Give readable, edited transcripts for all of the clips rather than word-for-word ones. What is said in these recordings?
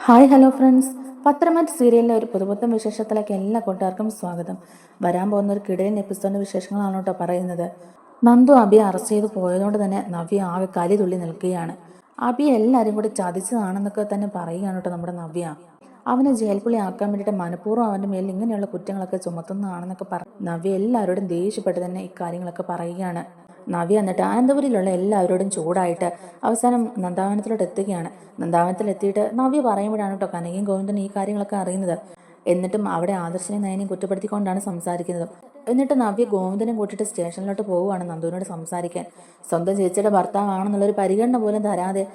Hi hello friends, പത്രമാറ്റ് സീരിയലിലെ ഒരു പുതുപുത്തൻ വിശേഷത്തിലേക്ക് എല്ലാ കൂട്ടുകാർക്കും സ്വാഗതം. വരാൻ പോകുന്ന ഒരു കിടിലൻ എപ്പിസോഡിന്റെ വിശേഷങ്ങളാണ് കേട്ടോ പറയുന്നത്. നന്ദു അബിയെ അറസ്റ്റ് ചെയ്ത് പോയതുകൊണ്ട് തന്നെ നവ്യ ആകെ കലി തുള്ളി നിൽക്കുകയാണ്. അബിയെ എല്ലാവരും കൂടി ചതിച്ചതാണെന്നൊക്കെ തന്നെ പറയുകയാണ് കേട്ടോ നമ്മുടെ നവ്യ. അവനെ ജയിൽപ്പുള്ളി ആക്കാൻ വേണ്ടിയിട്ട് മനഃപൂർവ്വം അവൻ്റെ മേലിൽ ഇങ്ങനെയുള്ള കുറ്റങ്ങളൊക്കെ ചുമത്തുന്നതാണെന്നൊക്കെ നവ്യ എല്ലാവരോടും ദേഷ്യപ്പെട്ട് തന്നെ ഇക്കാര്യങ്ങളൊക്കെ പറയുകയാണ്. നവ്യ എന്നിട്ട് അനന്തപുരിയിലുള്ള എല്ലാവരോടും ചൂടായിട്ട് അവസാനം നന്ദാവനത്തിലോട്ട് എത്തുകയാണ്. നന്ദാവനത്തിലെത്തിയിട്ട് നവ്യ പറയുമ്പോഴാണ് കേട്ടോ കനകയും ഗോവിന്ദനും ഈ കാര്യങ്ങളൊക്കെ അറിയുന്നത്. എന്നിട്ടും അവിടെ ആദർശനെയും നയനെയും കുറ്റപ്പെടുത്തിക്കൊണ്ടാണ് സംസാരിക്കുന്നത്. എന്നിട്ട് നവ്യ ഗോവിന്ദനും കൂട്ടിയിട്ട് സ്റ്റേഷനിലോട്ട് പോവുകയാണ് നന്ദുവിനോട് സംസാരിക്കാൻ. സ്വന്തം ചേച്ചിയുടെ ഭർത്താവാണെന്നുള്ളൊരു പരിഗണന പോലും തരാതെ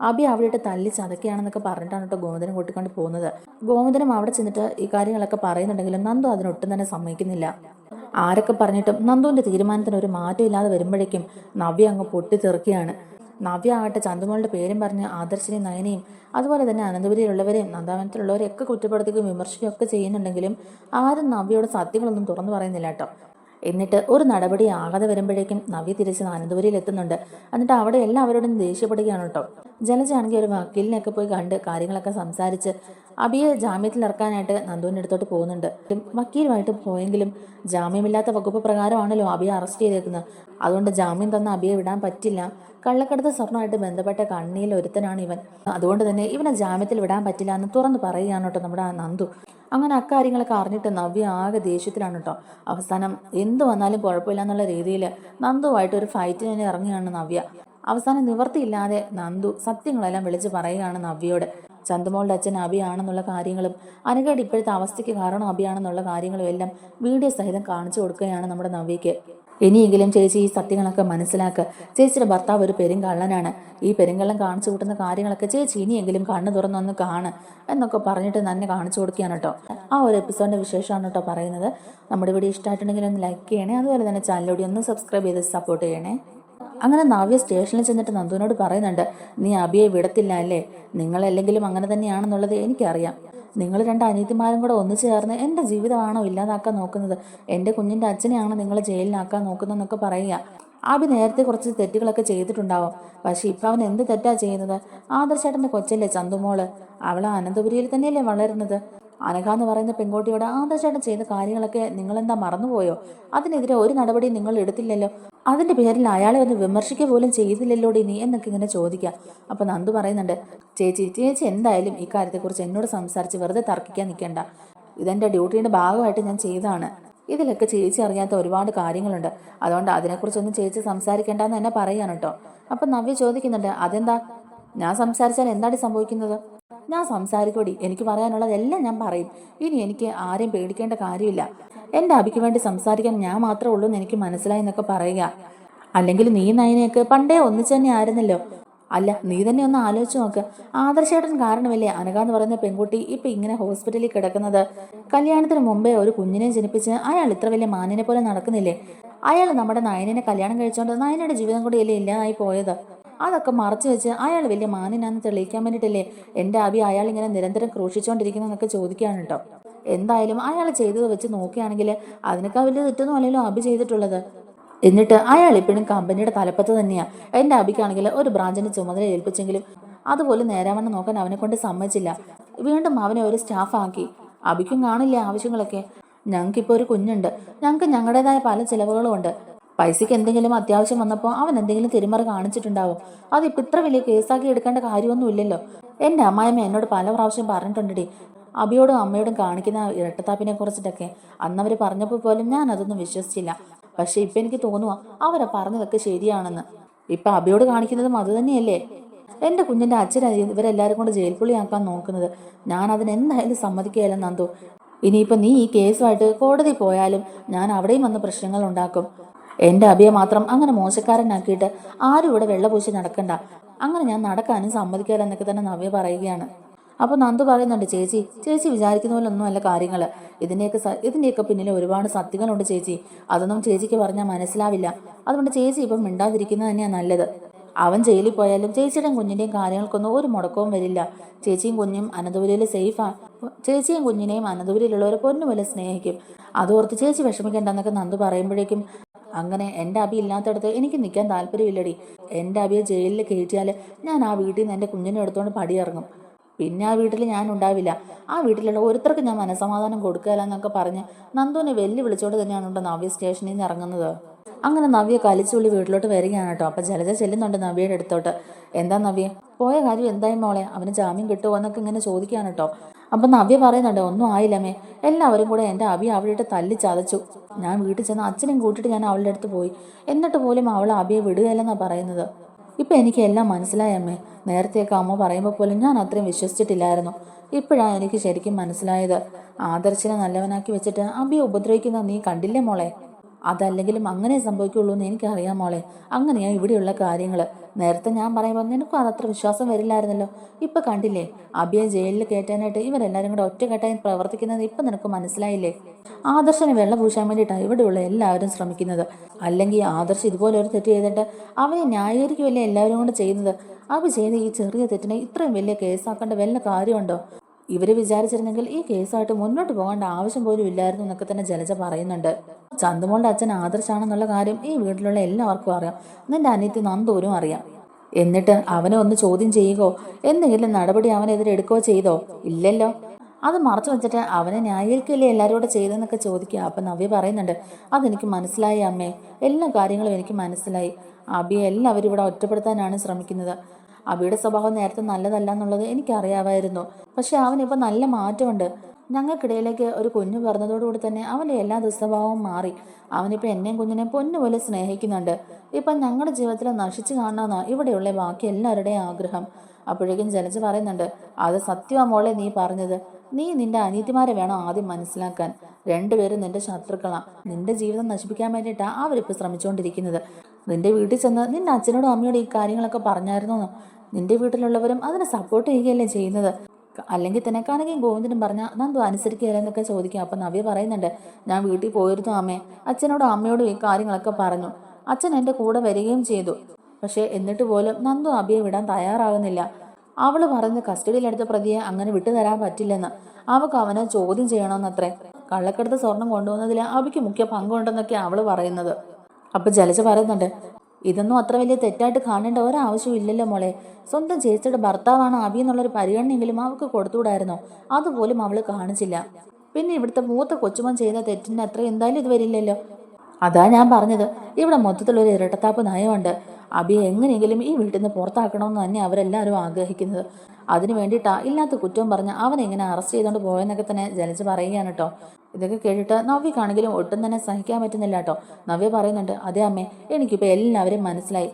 അബി അവിടെയിട്ട് തല്ലി ചതക്കുകയാണെന്നൊക്കെ പറഞ്ഞിട്ടാണ് കേട്ടോ ഗോവിന്ദനും കൂട്ടിക്കൊണ്ട് പോകുന്നത്. ഗോവിന്ദനും അവിടെ ചെന്നിട്ട് ഈ കാര്യങ്ങളൊക്കെ പറയുന്നുണ്ടെങ്കിലും നന്ദു അതിനൊട്ടും തന്നെ സമ്മതിക്കുന്നില്ല. ആരൊക്കെ പറഞ്ഞിട്ടും നന്ദുവിന്റെ തീരുമാനത്തിന് ഒരു മാറ്റം ഇല്ലാതെ വരുമ്പോഴേക്കും നവ്യ അങ്ങ് പൊട്ടിത്തെറിക്കുകയാണ്. നവ്യ ആകട്ടെ ചന്തുമോളുടെ പേരും പറഞ്ഞ് ആദർശിനെയും നയനെയും അതുപോലെ തന്നെ അനന്തപുരിയിലുള്ളവരെയും നന്ദാവനത്തിലുള്ളവരെയും ഒക്കെ കുറ്റപ്പെടുത്തുകയും വിമർശിക്കുകയും ഒക്കെ ചെയ്യുന്നുണ്ടെങ്കിലും ആരും നവ്യയോട് സത്യങ്ങളൊന്നും തുറന്നു പറയുന്നില്ല കേട്ടോ. എന്നിട്ട് ഒരു നടപടി ആകാതെ വരുമ്പോഴേക്കും നവ്യ തിരിച്ച് അനന്തപുരിയിൽ എത്തുന്നുണ്ട്. എന്നിട്ട് അവിടെ എല്ലാവരോടും ദേഷ്യപ്പെടുകയാണ് കേട്ടോ. ജലജയാണെങ്കിൽ ഒരു വക്കീലിനെയൊക്കെ പോയി കണ്ട് കാര്യങ്ങളൊക്കെ സംസാരിച്ച് അബിയെ ജാമ്യത്തിൽ ഇറക്കാനായിട്ട് നന്ദുവിൻ്റെ അടുത്തോട്ട് പോകുന്നുണ്ട്. വക്കീലുമായിട്ട് പോയെങ്കിലും ജാമ്യമില്ലാത്ത വകുപ്പ് പ്രകാരമാണല്ലോ അബിയെ അറസ്റ്റ് ചെയ്തേക്കുന്നത്. അതുകൊണ്ട് ജാമ്യം തന്ന അബിയെ വിടാൻ പറ്റില്ല. കള്ളക്കടത്ത് സ്വർണ്ണമായിട്ട് ബന്ധപ്പെട്ട കണ്ണിയിൽ ഒരുത്തനാണ് ഇവൻ. അതുകൊണ്ട് തന്നെ ഇവനെ ജാമ്യത്തിൽ വിടാൻ പറ്റില്ല എന്ന് തുറന്ന് പറയുകയാണ് കേട്ടോ നമ്മുടെ നന്ദു. അങ്ങനെ അക്കാര്യങ്ങളൊക്കെ അറിഞ്ഞിട്ട് നവ്യ ആകെ ദേഷ്യത്തിലാണ് കേട്ടോ. അവസാനം എന്ത് വന്നാലും കുഴപ്പമില്ല എന്നുള്ള രീതിയിൽ നന്ദുവായിട്ട് ഒരു ഫൈറ്റിന് തന്നെ ഇറങ്ങുകയാണ് നവ്യ. അവസാനം നിവർത്തിയില്ലാതെ നന്ദു സത്യങ്ങളെല്ലാം വിളിച്ച് പറയുകയാണ് നവ്യയോട്. ചന്തുമോളുടെ അച്ഛൻ അബിയാണെന്നുള്ള കാര്യങ്ങളും അനുകയുടെ ഇപ്പോഴത്തെ അവസ്ഥയ്ക്ക് കാരണം അബിയാണെന്നുള്ള കാര്യങ്ങളും എല്ലാം വീഡിയോ സഹിതം കാണിച്ചു കൊടുക്കുകയാണ് നമ്മുടെ നവ്യയ്ക്ക്. ഇനിയെങ്കിലും ചേച്ചി ഈ സത്യങ്ങളൊക്കെ മനസ്സിലാക്കുക. ചേച്ചിയുടെ ഭർത്താവ് ഒരു പെരുങ്കള്ളനാണ്. ഈ പെരുങ്കള്ളം കാണിച്ചു കൂട്ടുന്ന കാര്യങ്ങളൊക്കെ ചേച്ചി ഇനിയെങ്കിലും കണ്ണു തുറന്നൊന്ന് കാണ് എന്നൊക്കെ പറഞ്ഞിട്ട് തന്നെ കാണിച്ചു കൊടുക്കുകയാണ് കേട്ടോ. ആ ഒരു എപ്പിസോഡിന്റെ വിശേഷമാണ് കേട്ടോ പറയുന്നത്. നമ്മുടെ വീഡിയോ ഇഷ്ടമായിട്ടുണ്ടെങ്കിൽ ഒന്ന് ലൈക്ക് ചെയ്യണേ. അതുപോലെ തന്നെ ചാനലോടി ഒന്ന് സബ്സ്ക്രൈബ് ചെയ്ത് സപ്പോർട്ട് ചെയ്യണേ. അങ്ങനെ നവ്യ സ്റ്റേഷനിൽ ചെന്നിട്ട് നന്ദുവിനോട് പറയുന്നുണ്ട്, നീ അബിയെ വിടത്തില്ല അല്ലേ? നിങ്ങളല്ലെങ്കിലും അങ്ങനെ തന്നെയാണെന്നുള്ളത് എനിക്കറിയാം. നിങ്ങൾ രണ്ട് അനിയത്തിമാരും കൂടെ ഒന്നു ചേർന്ന് എൻ്റെ ജീവിതമാണോ ഇല്ലാതാക്കാൻ നോക്കുന്നത്? എൻ്റെ കുഞ്ഞിൻ്റെ അച്ഛനെയാണോ നിങ്ങൾ ജയിലിലാക്കാൻ നോക്കുന്നതെന്നൊക്കെ പറയുക. അബി നേരത്തെ കുറച്ച് തെറ്റുകളൊക്കെ ചെയ്തിട്ടുണ്ടാവും. പക്ഷെ ഇപ്പം അവൻ എന്ത് തെറ്റാ ചെയ്യുന്നത്? ആദർശേട്ടൻ്റെ കൊച്ചല്ലേ ചന്തുമോള്. അവൾ അനന്തപുരിയിൽ തന്നെയല്ലേ വളരുന്നത്. അനഘ എന്ന് പറയുന്ന പെൺകുട്ടിയോട് ആദർശേട്ടൻ ചെയ്ത കാര്യങ്ങളൊക്കെ നിങ്ങളെന്താ മറന്നുപോയോ? അതിനെതിരെ ഒരു നടപടി നിങ്ങൾ എടുത്തില്ലല്ലോ. അതിന്റെ പേരിൽ അയാളെ ഒന്ന് വിമർശിക്കുക പോലും ചെയ്തില്ലല്ലോടി നീ എന്നൊക്കെ ഇങ്ങനെ ചോദിക്കുക. അപ്പൊ നന്ദു പറയുന്നുണ്ട്, ചേച്ചി എന്തായാലും ഈ കാര്യത്തെക്കുറിച്ച് എന്നോട് സംസാരിച്ച് വെറുതെ തർക്കിക്കാൻ നിൽക്കേണ്ട. ഇതെന്റെ ഡ്യൂട്ടിയുടെ ഭാഗമായിട്ട് ഞാൻ ചെയ്തതാണ്. ഇതിലൊക്കെ ചേച്ചി അറിയാത്ത ഒരുപാട് കാര്യങ്ങളുണ്ട്. അതുകൊണ്ട് അതിനെക്കുറിച്ചൊന്നും ചേച്ചി സംസാരിക്കേണ്ടെന്ന് എന്നെ പറയാൻ കേട്ടോ. അപ്പൊ നവ്യ ചോദിക്കുന്നുണ്ട്, അതെന്താ? ഞാൻ സംസാരിച്ചാൽ എന്താണ് സംഭവിക്കുന്നത്? ഞാൻ സംസാരിക്കൂടി, എനിക്ക് പറയാനുള്ളതെല്ലാം ഞാൻ പറയും. ഇനി എനിക്ക് ആരെയും പേടിക്കേണ്ട കാര്യമില്ല. എൻ്റെ അബിക്ക് വേണ്ടി സംസാരിക്കാൻ ഞാൻ മാത്രമേ ഉള്ളൂ എന്ന് എനിക്ക് മനസ്സിലായി എന്നൊക്കെ പറയുക. അല്ലെങ്കിൽ നീ നയനെയൊക്കെ പണ്ടേ ഒന്നിച്ചു തന്നെ ആയിരുന്നല്ലോ. അല്ല, നീ തന്നെ ഒന്ന് ആലോചിച്ച് നോക്ക്. ആദർശേട്ടൻ കാരണമല്ലേ അനഘ എന്ന് പറയുന്ന പെൺകുട്ടി ഇപ്പൊ ഇങ്ങനെ ഹോസ്പിറ്റലിൽ കിടക്കുന്നത്? കല്യാണത്തിന് മുമ്പേ ഒരു കുഞ്ഞിനെ ജനിപ്പിച്ച് അയാൾ ഇത്ര വലിയ മാനിനെ പോലെ നടക്കുന്നില്ലേ? അയാൾ നമ്മുടെ നയനെ കല്യാണം കഴിച്ചോണ്ട് നയനയുടെ ജീവിതം കൂടി അല്ലേ ഇല്ലാതായി പോയത്? അതൊക്കെ മറച്ചു വെച്ച് അയാൾ വലിയ മാനിനാന്ന് തെളിയിക്കാൻ വേണ്ടിയിട്ടല്ലേ എൻ്റെ അബി അയാൾ ഇങ്ങനെ നിരന്തരം ക്രൂശിച്ചുകൊണ്ടിരിക്കുന്നതെന്നൊക്കെ ചോദിക്കുകയാണ് കേട്ടോ. എന്തായാലും അയാൾ ചെയ്തത് വെച്ച് നോക്കുകയാണെങ്കിൽ അതിനേക്കാൾ വലിയ തെറ്റൊന്നും അല്ലല്ലോ അബി ചെയ്തിട്ടുള്ളത്. എന്നിട്ട് അയാൾ ഇപ്പോഴും കമ്പനിയുടെ തലപ്പത്ത് തന്നെയാണ്. എൻ്റെ അബിക്കാണെങ്കിൽ ഒരു ബ്രാഞ്ചിന്റെ ചുമതല ഏൽപ്പിച്ചെങ്കിലും അതുപോലെ നേരാവണ്ണം നോക്കാൻ അവനെ കൊണ്ട് സമ്മതിച്ചില്ല. വീണ്ടും അവനെ ഒരു സ്റ്റാഫാക്കി. അബിക്കും കാണില്ല ആവശ്യങ്ങളൊക്കെ. ഞങ്ങൾക്കിപ്പോൾ ഒരു കുഞ്ഞുണ്ട്. ഞങ്ങൾക്ക് ഞങ്ങളുടേതായ പല ചിലവുകളും ഉണ്ട്. പൈസയ്ക്ക് എന്തെങ്കിലും അത്യാവശ്യം വന്നപ്പോൾ അവൻ എന്തെങ്കിലും തിരിമറി കാണിച്ചിട്ടുണ്ടാവും. അതിപ്പോൾ ഇത്ര വലിയ കേസാക്കി എടുക്കേണ്ട കാര്യമൊന്നും ഇല്ലല്ലോ. എൻ്റെ അമ്മായിമ്മ എന്നോട് പല പ്രാവശ്യം പറഞ്ഞിട്ടുണ്ടടി അബിയോടും അമ്മയോടും കാണിക്കുന്ന ഇരട്ടത്താപ്പിനെ കുറിച്ചിട്ടൊക്കെ. അന്നവർ പറഞ്ഞപ്പോൾ പോലും ഞാൻ അതൊന്നും വിശ്വസിച്ചില്ല. പക്ഷെ ഇപ്പം എനിക്ക് തോന്നുക അവരെ പറഞ്ഞതൊക്കെ ശരിയാണെന്ന്. ഇപ്പം അബിയോട് കാണിക്കുന്നതും അത് തന്നെയല്ലേ? എൻ്റെ കുഞ്ഞിൻ്റെ അച്ഛനായി ഇവരെല്ലാവരും കൊണ്ട് ജയിൽ പുള്ളിയാക്കാൻ നോക്കുന്നത്. ഞാൻ അതിനെന്തായാലും സമ്മതിക്കുകയല്ല നന്ദു. ഇനിയിപ്പോൾ നീ ഈ കേസുമായിട്ട് കോടതി പോയാലും ഞാൻ അവിടെയും വന്ന് പ്രശ്നങ്ങൾ ഉണ്ടാക്കും. എൻ്റെ അബിയെ മാത്രം അങ്ങനെ മോശക്കാരനാക്കിയിട്ട് ആരും ഇവിടെ വെള്ളപൂശി നടക്കണ്ട. അങ്ങനെ ഞാൻ നടക്കാനും സമ്മതിക്കാല എന്നൊക്കെ തന്നെ നവ്യ പറയുകയാണ്. അപ്പോൾ നന്ദു പറയുന്നുണ്ട്, ചേച്ചി വിചാരിക്കുന്ന പോലെ ഒന്നുമല്ല കാര്യങ്ങൾ. ഇതിൻ്റെയൊക്കെ പിന്നിൽ ഒരുപാട് സത്യങ്ങളുണ്ട് ചേച്ചി. അതൊന്നും ചേച്ചിക്ക് പറഞ്ഞാൽ മനസ്സിലാവില്ല. അതുകൊണ്ട് ചേച്ചി ഇപ്പം മിണ്ടാതിരിക്കുന്നത് തന്നെയാണ് നല്ലത്. അവൻ ജയിലിൽ പോയാലും ചേച്ചിയുടെയും കുഞ്ഞിൻ്റെയും കാര്യങ്ങൾക്കൊന്നും ഒരു മുടക്കവും വരില്ല. ചേച്ചിയും കുഞ്ഞും അനന്തപുരിയിൽ സേഫാണ്. ചേച്ചിയും കുഞ്ഞിനെയും അനന്തപുരിയിലുള്ളവരെ പൊന്നുപോലെ സ്നേഹിക്കും. അതോർത്ത് ചേച്ചി വിഷമിക്കേണ്ടെന്നൊക്കെ നന്ദു പറയുമ്പോഴേക്കും, അങ്ങനെ എൻ്റെ അബി ഇല്ലാത്തടത്ത് എനിക്ക് നിൽക്കാൻ താല്പര്യമില്ലടി. എൻ്റെ അബിയെ ജയിലിൽ കയറ്റിയാൽ ഞാൻ ആ വീട്ടിൽ നിന്ന് എൻ്റെ കുഞ്ഞിനെ എടുത്തുകൊണ്ട് പടിയിറങ്ങും. പിന്നെ ആ വീട്ടിൽ ഞാൻ ഉണ്ടാവില്ല. ആ വീട്ടിലുള്ള ഒരുത്തർക്ക് ഞാൻ മനസമാധാനം കൊടുക്കുകയില്ല എന്നൊക്കെ പറഞ്ഞ് നന്ദുവിനെ വിളിച്ചോണ്ട് തന്നെയാണ് കേട്ടോ നവ്യ സ്റ്റേഷനിൽ നിന്ന് ഇറങ്ങുന്നത്. അങ്ങനെ നവ്യ കലിച്ചുള്ളി വീട്ടിലോട്ട് വരികയാണ് കേട്ടോ. അപ്പം ജലജ ചെല്ലുന്നുണ്ട് നവ്യയുടെ അടുത്തോട്ട്. എന്താ നവ്യ, പോയ കാര്യം എന്തായി മോളെ, അവന് ജാമ്യം കിട്ടുമോ എന്നൊക്കെ ഇങ്ങനെ ചോദിക്കുകയാണ് കേട്ടോ. അപ്പം നവ്യ പറയുന്നുണ്ട്, ഒന്നും ആയില്ലമ്മേ, എല്ലാവരും കൂടെ എൻ്റെ അബി അവളുടെ തല്ലി ചതച്ചു. ഞാൻ വീട്ടിൽ ചെന്ന് അച്ഛനെയും കൂട്ടിയിട്ട് ഞാൻ അവളുടെ അടുത്ത് പോയി. എന്നിട്ട് പോലും അവൾ അബിയെ വിടുകയല്ലെന്നാണ് പറയുന്നത്. ഇപ്പം എനിക്ക് എല്ലാം മനസ്സിലായി അമ്മേ. നേരത്തെയൊക്കെ അമ്മ പറയുമ്പോൾ പോലും ഞാൻ അത്രയും വിശ്വസിച്ചിട്ടില്ലായിരുന്നു. ഇപ്പോഴാണ് എനിക്ക് ശരിക്കും മനസ്സിലായത്. ആദർശിനെ നല്ലവനാക്കി വെച്ചിട്ട് അബിയെ ഉപദ്രവിക്കുന്ന നീ കണ്ടില്ലേ മോളെ? അതല്ലെങ്കിലും അങ്ങനെ സംഭവിക്കുള്ളൂ എന്ന് എനിക്കറിയാം മോളെ. അങ്ങനെയാ ഇവിടെയുള്ള കാര്യങ്ങൾ. നേരത്തെ ഞാൻ പറയുമ്പോൾ നിനക്കും അതത്ര വിശ്വാസം വരില്ലായിരുന്നല്ലോ. ഇപ്പം കണ്ടില്ലേ, അബിയെ ജയിലിൽ കയറ്റാനായിട്ട് ഇവരെല്ലാവരും കൂടെ ഒറ്റക്കെട്ടായി പ്രവർത്തിക്കുന്നത് ഇപ്പം നിനക്ക് മനസ്സിലായില്ലേ? ആദർശനെ വെള്ളം പൂശാൻ വേണ്ടിയിട്ടാണ് ഇവിടെയുള്ള എല്ലാവരും ശ്രമിക്കുന്നത്. അല്ലെങ്കിൽ ആദർശ് ഇതുപോലെ ഒരു തെറ്റ് ചെയ്തിട്ട് അവനെ ന്യായീകരിക്കുമല്ലേ എല്ലാവരും കൂടെ ചെയ്യുന്നത്. അബി ചെയ്ത ഈ ചെറിയ തെറ്റിനെ ഇത്രയും വലിയ കേസാക്കേണ്ട വല്ല കാര്യമുണ്ടോ? ഇവര് വിചാരിച്ചിരുന്നെങ്കിൽ ഈ കേസായിട്ട് മുന്നോട്ട് പോകേണ്ട ആവശ്യം പോലും ഇല്ലായിരുന്നു എന്നൊക്കെ തന്നെ ജലജ പറയുന്നുണ്ട്. ചന്തുമോളുടെ അച്ഛൻ ആദർശാണെന്നുള്ള കാര്യം ഈ വീട്ടിലുള്ള എല്ലാവർക്കും അറിയാം. നിന്റെ അനിയത്തി നന്ദൂരും അറിയാം. എന്നിട്ട് അവനെ ഒന്ന് ചോദ്യം ചെയ്യുകയോ എന്തെങ്കിലും നടപടി അവനെതിരെ എടുക്കുകയോ ചെയ്തോ? ഇല്ലല്ലോ. അത് മറച്ചു വെച്ചിട്ട് അവനെ ന്യായീകരിക്കല്ലേ എല്ലാവരും കൂടെ ചെയ്തെന്നൊക്കെ ചോദിക്കുക. അപ്പം നവ്യ പറയുന്നുണ്ട്, അതെനിക്ക് മനസ്സിലായി അമ്മേ, എല്ലാ കാര്യങ്ങളും എനിക്ക് മനസ്സിലായി. അബിയെ എല്ലാവരും ഇവിടെ ഒറ്റപ്പെടുത്താനാണ് ശ്രമിക്കുന്നത്. അബിയുടെ സ്വഭാവം നേരത്തെ നല്ലതല്ല എന്നുള്ളത് എനിക്കറിയാമായിരുന്നു. പക്ഷെ അവനിപ്പോൾ നല്ല മാറ്റമുണ്ട്. ഞങ്ങൾക്കിടയിലേക്ക് ഒരു കുഞ്ഞു പറഞ്ഞതോടുകൂടി തന്നെ അവൻ്റെ എല്ലാ ദുസ്വഭാവവും മാറി. അവനിപ്പോൾ എന്നെയും കുഞ്ഞിനെയും പൊന്നുപോലെ സ്നേഹിക്കുന്നുണ്ട്. ഇപ്പം ഞങ്ങളുടെ ജീവിതത്തിൽ നശിച്ചു കാണണമെന്നാണ് ഇവിടെയുള്ള ബാക്കി എല്ലാവരുടെയും ആഗ്രഹം. അപ്പോഴേക്കും ജലജ പറയുന്നുണ്ട്, അത് സത്യമാ മോളെ നീ പറഞ്ഞത്. നീ നിന്റെ അനീതിമാരെ വേണം ആദ്യം മനസ്സിലാക്കാൻ. രണ്ടുപേരും നിന്റെ ശത്രുക്കളാ. നിന്റെ ജീവിതം നശിപ്പിക്കാൻ വേണ്ടിയിട്ടാണ് അവരിപ്പോൾ ശ്രമിച്ചുകൊണ്ടിരിക്കുന്നത്. നിന്റെ വീട്ടിൽ ചെന്ന് നിന്റെ അച്ഛനോടും അമ്മയോടും ഈ കാര്യങ്ങളൊക്കെ പറഞ്ഞായിരുന്നോ? നിന്റെ വീട്ടിലുള്ളവരും അതിനെ സപ്പോർട്ട് ചെയ്യുകയല്ലേ ചെയ്യുന്നത്. അല്ലെങ്കിൽ തന്നെ കനകയും ഗോവിന്ദനും പറഞ്ഞാൽ നന്ദു അനുസരിക്കുകയല്ല എന്നൊക്കെ ചോദിക്കും. അപ്പം നവ്യ പറയുന്നുണ്ട്, ഞാൻ വീട്ടിൽ പോയിരുന്നു അമ്മേ. അച്ഛനോടും അമ്മയോടും ഈ കാര്യങ്ങളൊക്കെ പറഞ്ഞു. അച്ഛൻ എൻ്റെ കൂടെ വരികയും ചെയ്തു. പക്ഷേ എന്നിട്ട് പോലും നന്ദു അബിയെ വിടാൻ തയ്യാറാകുന്നില്ല. അവള് പറഞ്ഞ് കസ്റ്റഡിയിലെടുത്ത പ്രതിയെ അങ്ങനെ വിട്ടുതരാൻ പറ്റില്ലെന്ന്. അവൾക്ക് അവനെ ചോദ്യം ചെയ്യണമെന്നത്രേ. കള്ളക്കടത്ത് സ്വർണം കൊണ്ടുവന്നതിൽ അബിക്ക് മുഖ്യ പങ്കുണ്ടെന്നൊക്കെ അവള് പറയുന്നത്. അപ്പൊ ജലജ പറയുന്നുണ്ട്, ഇതൊന്നും അത്ര വലിയ തെറ്റായിട്ട് കാണേണ്ട ഒരാവശ്യവും ഇല്ലല്ലോ മോളെ. സ്വന്തം ചേച്ചിയുടെ ഭർത്താവാണ് അബി എന്നുള്ളൊരു പരിഗണനെങ്കിലും അവൾക്ക് കൊടുത്തുകൂടായിരുന്നോ? അതുപോലും അവള് കാണിച്ചില്ല. പിന്നെ ഇവിടുത്തെ മൂത്ത കൊച്ചുമോൻ ചെയ്ത തെറ്റിന് അത്ര എന്തായാലും ഇത് വരില്ലല്ലോ. അതാ ഞാൻ പറഞ്ഞത്, ഇവിടെ മൊത്തത്തിലൊരു ഇരട്ടത്താപ്പ് നയമുണ്ട്. അബിയെ എങ്ങനെയെങ്കിലും ഈ വീട്ടിൽ നിന്ന് പുറത്താക്കണമെന്ന് തന്നെ അവരെല്ലാവരും ആഗ്രഹിക്കുന്നത്. അതിനു വേണ്ടിയിട്ടാ ഇല്ലാത്ത കുറ്റവും പറഞ്ഞ് അവനെ ഇങ്ങനെ അറസ്റ്റ് ചെയ്തുകൊണ്ട് പോയെന്നൊക്കെ തന്നെ ജലജ പറയുകയാണ് കേട്ടോ. ഇതൊക്കെ കേട്ടിട്ട് നവ്യക്കാണെങ്കിലും ഒട്ടും തന്നെ സഹിക്കാൻ പറ്റുന്നില്ല കേട്ടോ. നവ്യ പറയുന്നുണ്ട്, അതെ അമ്മേ, എനിക്കിപ്പോൾ എല്ലാവരും മനസ്സിലായി.